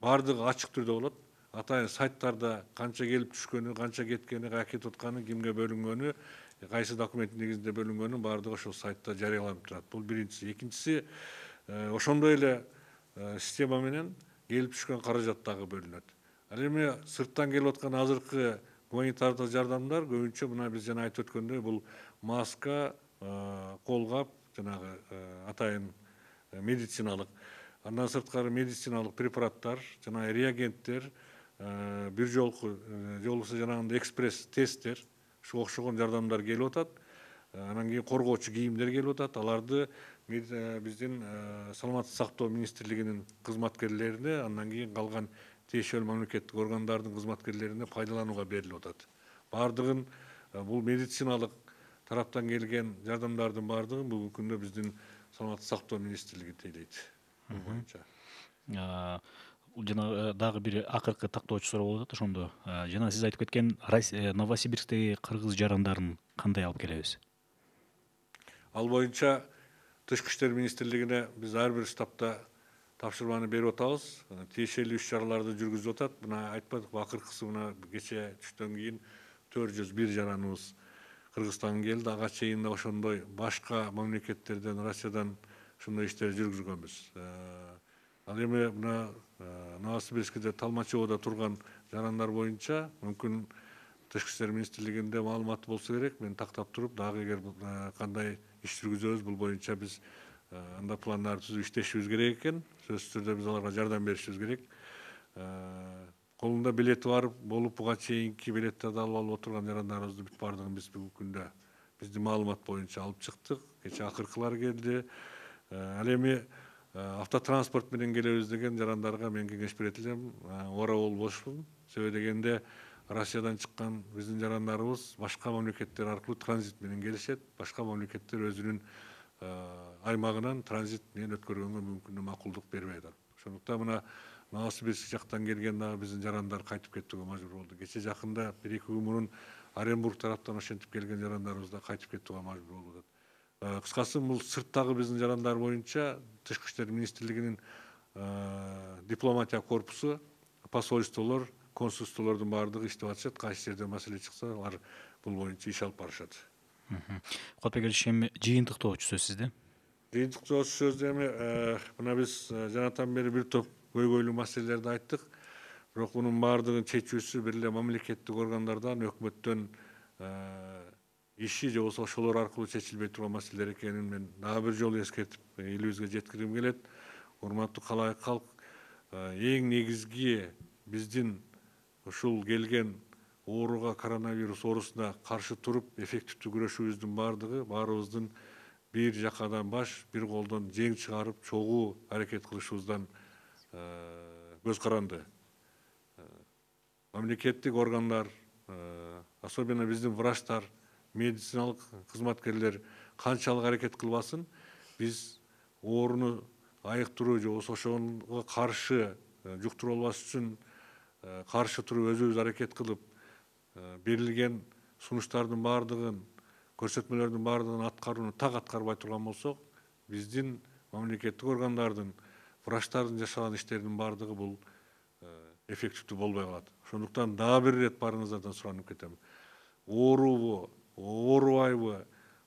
Бардыгы ачык түрдө болот. Атайын сайттарда канча келип түшкөнү, канча кеткени, каяка кетип атканы, кимге бөлүнгөнү, кайсы документ негизинде бөлүнгөнү бардыгы ошол сайтта жарыяланып турат. Бул биринчиси. Экинчиси, ошондой эле система менен келип түшкөн каражат дагы бөлүнөт. Ал эми сырттан келип аткан азыркы гуманитардык жардамдар көбүнчө мына биз жана айтып өткөндөй бул маска, колгап, жанагы атайын медициналык, андан сырткары медициналык препараттар, жана реагенттер, бир жолку же болбосо жанагындай экспресс тесттер, ушуга окшогон жардамдар келип атат. Анан кийин коргоочу кийимдер келип атат. Аларды биздин саламаттык сактоо министрлигинин кызматкерлерине, андан кийин калган тиешелүү мамлекеттик органдардын кызматкерлерине пайдаланууга берилип атат. Бардыгын бул медициналык тараптан келген жардамдардын бардыгын бүгүнкү күндө биздин саламаттык сактоо министрлиги тейлейт. Бул боюнча. Жана дагы бир акыркы тактоочу суроо болуп атат ошондо. Жана сиз айтып кеткен Новосибирсктеги кыргыз жарандарын кандай алып келебиз? Ал боюнча Тышкы иштер министрлигине биз ар бир штабта тапшырманы берип атабыз. Тиешелүү иш-чараларды жүргүзүп атат. Мына айтпадыкпы, акыркысы мына кече түштөн кийин 401 жараныбыз Кыргызстанга келди. Ага чейин да ошондой башка мамлекеттерден, Россиядан ушундай иштерди жүргүзгөнбүз. Ал эми мына Новосибирскиде Талмачевоодо турган жарандар боюнча мүмкүн Тышкы иштер министрлигинде маалыматы болсо керек. Мен тактап туруп, дагы эгер кандай иш жүргүзөбүз, бул боюнча биз анда пландар түзүп иштешибиз керек экен. Сөзсүз түрдө биз аларга жардам беришибиз керек. Колунда билети бар болуп, буга чейинки билеттерди алып отурган жарандарыбызды бүт бардыгын биз бүгүнкү күндө биздин маалымат боюнча алып чыктык. Кече акыркылар келди. Ал эми автотранспорт менен келебиз деген жарандарга мен кеңеш берет элем. Ора болбошпун. Себеби дегенде Россиядан чыккан биздин жарандарыбыз башка мамлекеттер аркылуу транзит менен келишет. Башка мамлекеттер өзүнүн аймагынан транзит менен өткөргөнгө мүмкүндүк макулдук бербей атат. Ошондуктан мына Новосибирск жактан келген дагы биздин жарандар кайтып кетүүгө мажбур болду. Кече жакында 1-2 күн мурун Оренбург тараптан ошентип келген жарандарыбыз да кайтып кетүүгө мажбур болуп атат. Кыскасы бул сырттагы биздин жарандар боюнча Тышкы иштер министрлигинин дипломатия корпусу, посольстволор, консульстволордун баардыгы иштеп атышат. Кайсы жерде маселе чыкса, алар бул боюнча иш алып барышат. Кубатбек Алиш, эми жыйынтыктоочу сөз сизде. Жыйынтыктоочу сөздө эми мына биз жанатан бери бир топ көйгөйлүү маселелерди айттык. Бирок мунун баардыгынын чечүүсү бир эле мамлекеттик органдардан, өкмөттөн иши же болбосо ошолор аркылуу чечилбей турган маселелер экенин мен дагы бир жолу эскертип элибизге жеткиргим келет. Урматтуу калайык калк, эң негизги биздин ушул келген ооруга, коронавирус оорусуна каршы туруп эффективдүү күрөшүүбүздүн баарыбыздын бир жакадан баш, бир колдон жең чыгарып, чогуу аракет кылышыбыздан көз каранды. Мамлекеттик органдар, особенно биздин врачтар, медициналык кызматкерлер канчалык аракет кылбасын, биз ооруну айыктыруу же болбосо ошого каршы жуктуруп албаш үчүн каршы туруп өзүбүз аракет кылып, берилген сунуштардын баардыгын, көрсөтмөлөрдүн баардыгын аткарууну так аткарбай турган болсок, биздин мамлекеттик органдардын, врачтардын жашаган иштеринин баардыгы бул эффективдүү болбой калат. Ошондуктан дагы бир ирет баарыңыздардан суранып кетем. Оорубу, оорубайбы,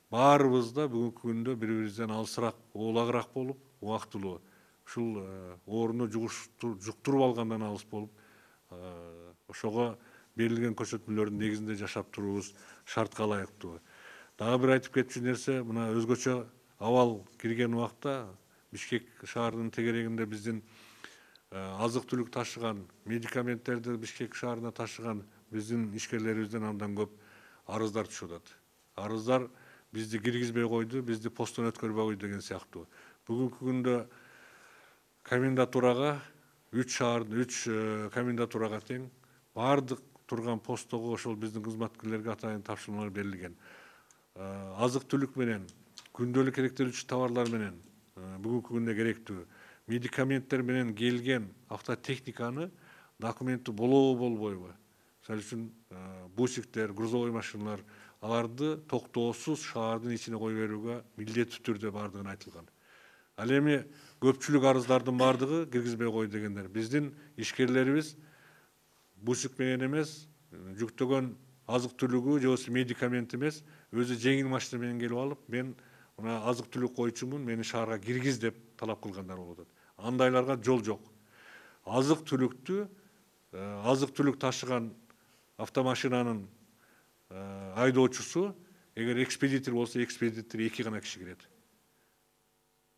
баарыбыз да бүгүнкү күндө бири-бирибизден алысыраак, оолагыраак болуп, убактылуу ушул ооруну жуктуруп алгандан алыс болуп, ошого берилген көрсөтмөлөрдүн негизинде жашап туруубуз шартка ылайыктуу. Дагы бир айтып кетчү нерсе, мына өзгөчө абал кирген убакта Бишкек шаарынын тегерегинде биздин азык түлүк ташыган, медикаменттерди Бишкек шаарына ташыган биздин ишкерлерибизден абдан көп арыздар түшүп атат. Арыздар бизди киргизбей койду, бизди посттон өткөрбөй койду деген сыяктуу. Бүгүнкү күндө комендатурага 3 комендатурага тең баардык турган посттогу ошол биздин кызматкерлерге атайын тапшырмалар берилген. Азык түлүк менен, күндөлүк керектелүүчү товарлар менен бүгүнкү күндө керектүү медикаменттер менен келген автотехниканы документи болобу болбойбу? Мисалы үчүн бусиктер, грузовой машиналар, аларды токтоосуз шаардын ичине кое берүүгө милдеттүү түрдө баардыгын айтылган. Ал эми көпчүлүк арыздардын баардыгы киргизбей кой дегендер. Биздин ишкерлерибиз бусик менен эмес, жүктөгөн азык түлүгү же болбосо медикамент эмес, өзү жеңил машина менен келип алып, мен мына азык түлүк койчумун, мени шаарга киргиз деп талап кылгандар болуп атат. Андайларга жол жок. Азык түлүк ташыган автомашинанын айдоочусу, эгер экспедитор болсо, экспедитор 2 гана киши кирет.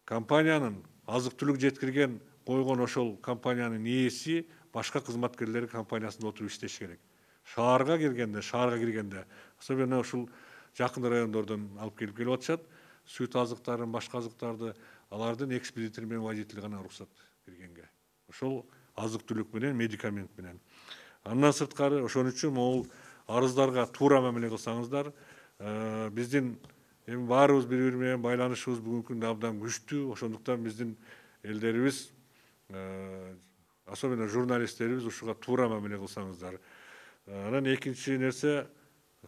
Компаниянын азык түлүк жеткирген койгон ошол компаниянын ээси башка кызматкерлери компаниясында отуруп иштеш керек. Шаарга киргенде, особенно ушул жакын райондордон алып келип атышат. Сүт азыктарын, башка азыктарды алардын экспедитор менен водитель гана уруксат киргенге. Ошол азык түлүк менен, медикамент менен. Андан сырткары ошон үчүн могул арыздарга туура мамиле кылсаңыздар, биздин эми баарыбыз бири-бири менен байланышыбыз бүгүнкү күндө абдан күчтүү. Ошондуктан биздин элдерибиз, особенно журналисттерибиз ушуга туура мамиле кылсаңыздар. Анан экинчи нерсе,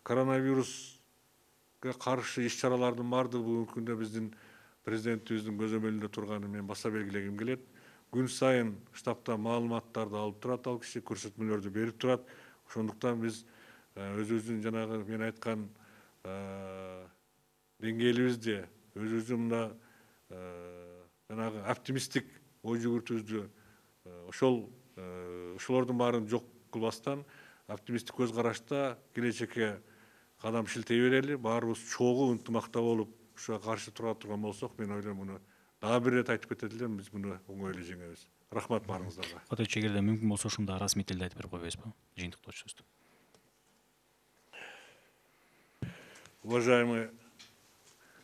коронавирусга каршы иш чаралардын баардыгы бүгүнкү күндө биздин президентибиздин көзөмөлүндө турганын мен баса белгилегим келет. Күн сайын штабтан маалыматтарды алып турат, ал киши көрсөтмөлөрдү берип турат. Ошондуктан биз өзүбүздүн жанагы мен айткан деңгээлибизди, өзүбүздүн мында жанагы оптимисттик ой жүгүртүүбүздү ошолордун баарын жок кылбастан, оптимисттик көз карашта келечекке кадам шилтей берели, баарыбыз чогуу ынтымакта болуп, ушуга каршы тура турган болсок, мен ойлойм муну дагы бир ирет айтып кетет элем, биз муну оңой эле жеңебиз. Рахмат баарыңыздарга. Кубатбек, эгерде мүмкүн болсо ушунда расмий тилде айтып берип койбойсузбу? Жыйынтыктоочу сөздү. Уважаемые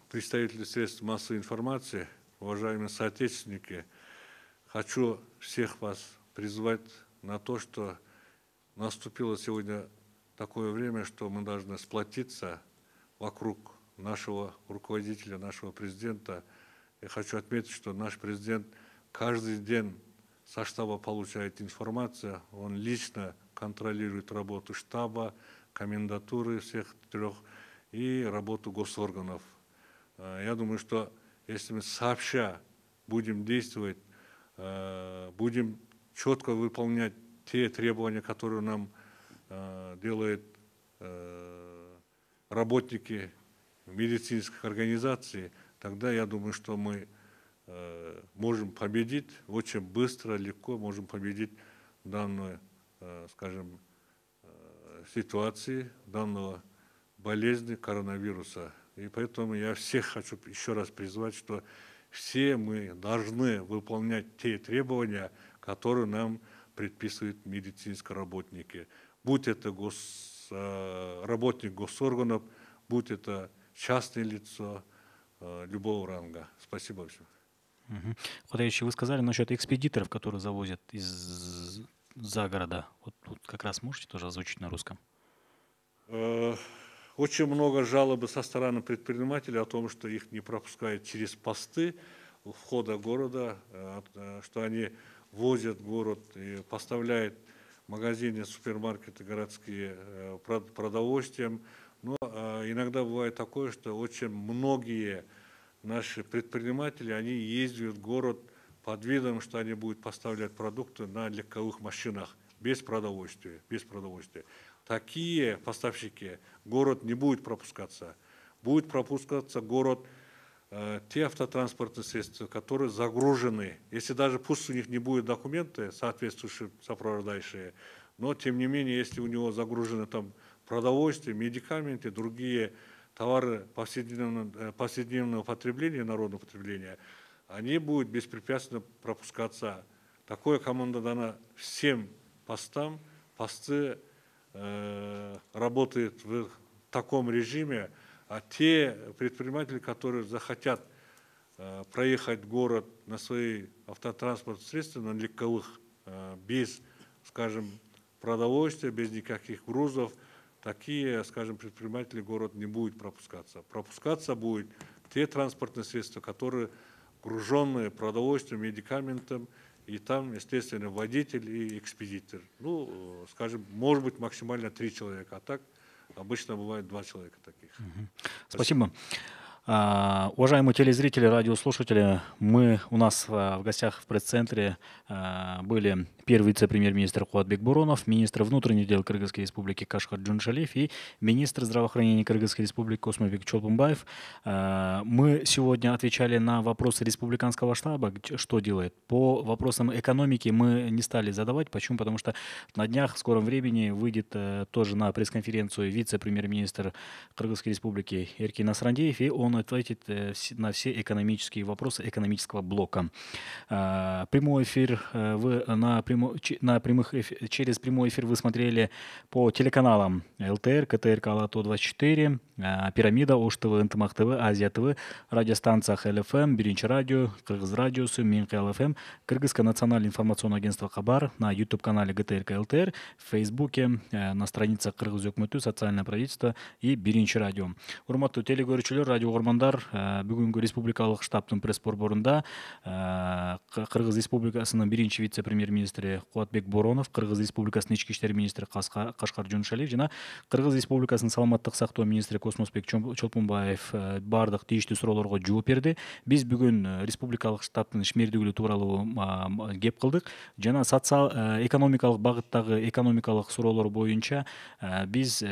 представители средств массовой информации, уважаемые соотечественники, хочу всех вас призвать на то, что наступило сегодня такое время, что мы должны сплотиться вокруг нашего руководителя, нашего президента. Я хочу отметить, что наш президент каждый день со штаба получает информацию, он лично контролирует работу штаба, комендатуры всех 3 и работу госорганов. Я думаю, что если мы сообща будем действовать, будем четко выполнять те требования, которые нам делают работники медицинских организаций, тогда я думаю, что мы можем победить очень быстро, легко можем победить данную, скажем, ситуации, данного болезни коронавируса. И поэтому я всех хочу еще раз призвать, что все мы должны выполнять те требования, которые нам предписывают медицинские работники. Будь это работник госорганов, будь это частное лицо любого ранга. Спасибо всем. Кудаевич, вы сказали насчет экспедиторов, которые завозят из-за города. Вот тут как раз можете тоже озвучить на русском? Очень много жалоб со стороны предпринимателей о том, что их не пропускают через посты у входа города, что они возят город и поставляют магазины, супермаркеты городские продовольствием. Но иногда бывает такое, что очень многие наши предприниматели, они ездят в город под видом, что они будут поставлять продукты на легковых машинах без продовольствия. Такие поставщики город не будет пропускаться. Будет пропускаться город те автотранспортные средства, которые загружены. Если даже пусть у них не будет документы соответствующие, сопровождающие, но тем не менее, если у него загружено там продовольствие, медикаменты, другие товары повседневного потребления, народного потребления, они будут беспрепятственно пропускаться. Такое команда дана всем постам. Посты работают в таком режиме, а те предприниматели, которые захотят проехать город на свои автотранспортные средства, на легковых, без, скажем, продовольствия, без никаких грузов, такие, скажем, предприниматели город не будет пропускаться. Пропускаться будет те транспортные средства, которые груженные продовольствием, медикаментом, и там, естественно, водитель и экспедитор. Ну, скажем, может быть, максимально 3 человека, а так обычно бывает 2 человека таких. Спасибо. Уважаемые телезрители, радиослушатели, у нас в гостях в пресс-центре были первый вице-премьер-министр Куатбек Боронов, министр внутренних дел Кыргызской республики Кашкар Джуншалиев и министр здравоохранения Кыргызской республики Космобек Чолпунбаев. Мы сегодня отвечали на вопросы республиканского штаба, что делает. По вопросам экономики мы не стали задавать. Почему? Потому что на днях, в скором времени, выйдет тоже на пресс-конференцию вице-премьер-министр Кыргызской республики Эркин Асрандиев, и он ответит на все экономические вопросы экономического блока. Прямой эфир через прямой эфир вы смотрели по телеканалам ЛТР, КТРК Алато 24, Пирамида, Ош ТВ, Ынтымак ТВ, Азия ТВ, радиостанциях ЛФМ, Биринчи радио, Кыргыз радиосы, Минкы ЛФМ, Кыргызское национальное информационное агентство Хабар, на YouTube-канале ГТРК ЛТР, в Фейсбуке, на страницах Кыргыз Өкмөтү, социальное правительство и Биринчи радио. Урматтуу телегөрүүчүлөр, радио угармандар, бүгүнкү республикалык штабтын пресс-борборунда Кыргыз Республикасынын биринчи вице-премьер-министри Куатбек Боронов, Кыргыз Республикасынын ички иштер министри Кашкар Жуншалиев жана Кыргыз Республикасынын саламаттык сактоо министри Космосбек Чолпунбаев бардык тийиштүү суроолорго жооп берди. Биз бүгүн республикалык штабтын ишмердүүлүгү тууралуу кеп кылдык жана экономикалык багыттагы экономикалык суроолор боюнча биз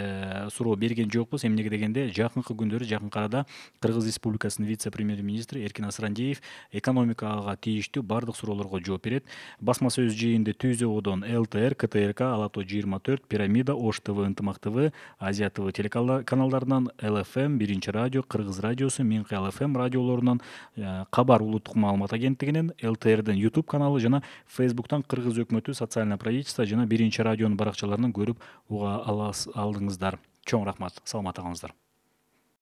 суроо берген жокпуз. Эмнеге дегенде, жакынкы күндөрү, жакынкы арада Кыргыз Республикасынын вице-премьер-министри Эркин Асрандиев экономикага тийиштүү бардык суроолорго жооп берет. Басма сөз жыйынды ТÜЗО-дон ЛТР, КТРК, Алато 24, Пирамида, Ош ТВ, Ынтымак ТВ, Азия ТВ телеканалдарынан, ЛФМ, Биринчи радио, Кыргыз радиосу, Минкы ЛФМ радиолорунан, Кабар улуттук маалымат агенттигинен, ЛТРден YouTube каналы жана Facebooктан Кыргыз Өкмөтү, социальное правительство жана Биринчи радионун баракчаларынан көрүп уга алдыңыздар. Чоң рахмат. Саламат калыңыздар.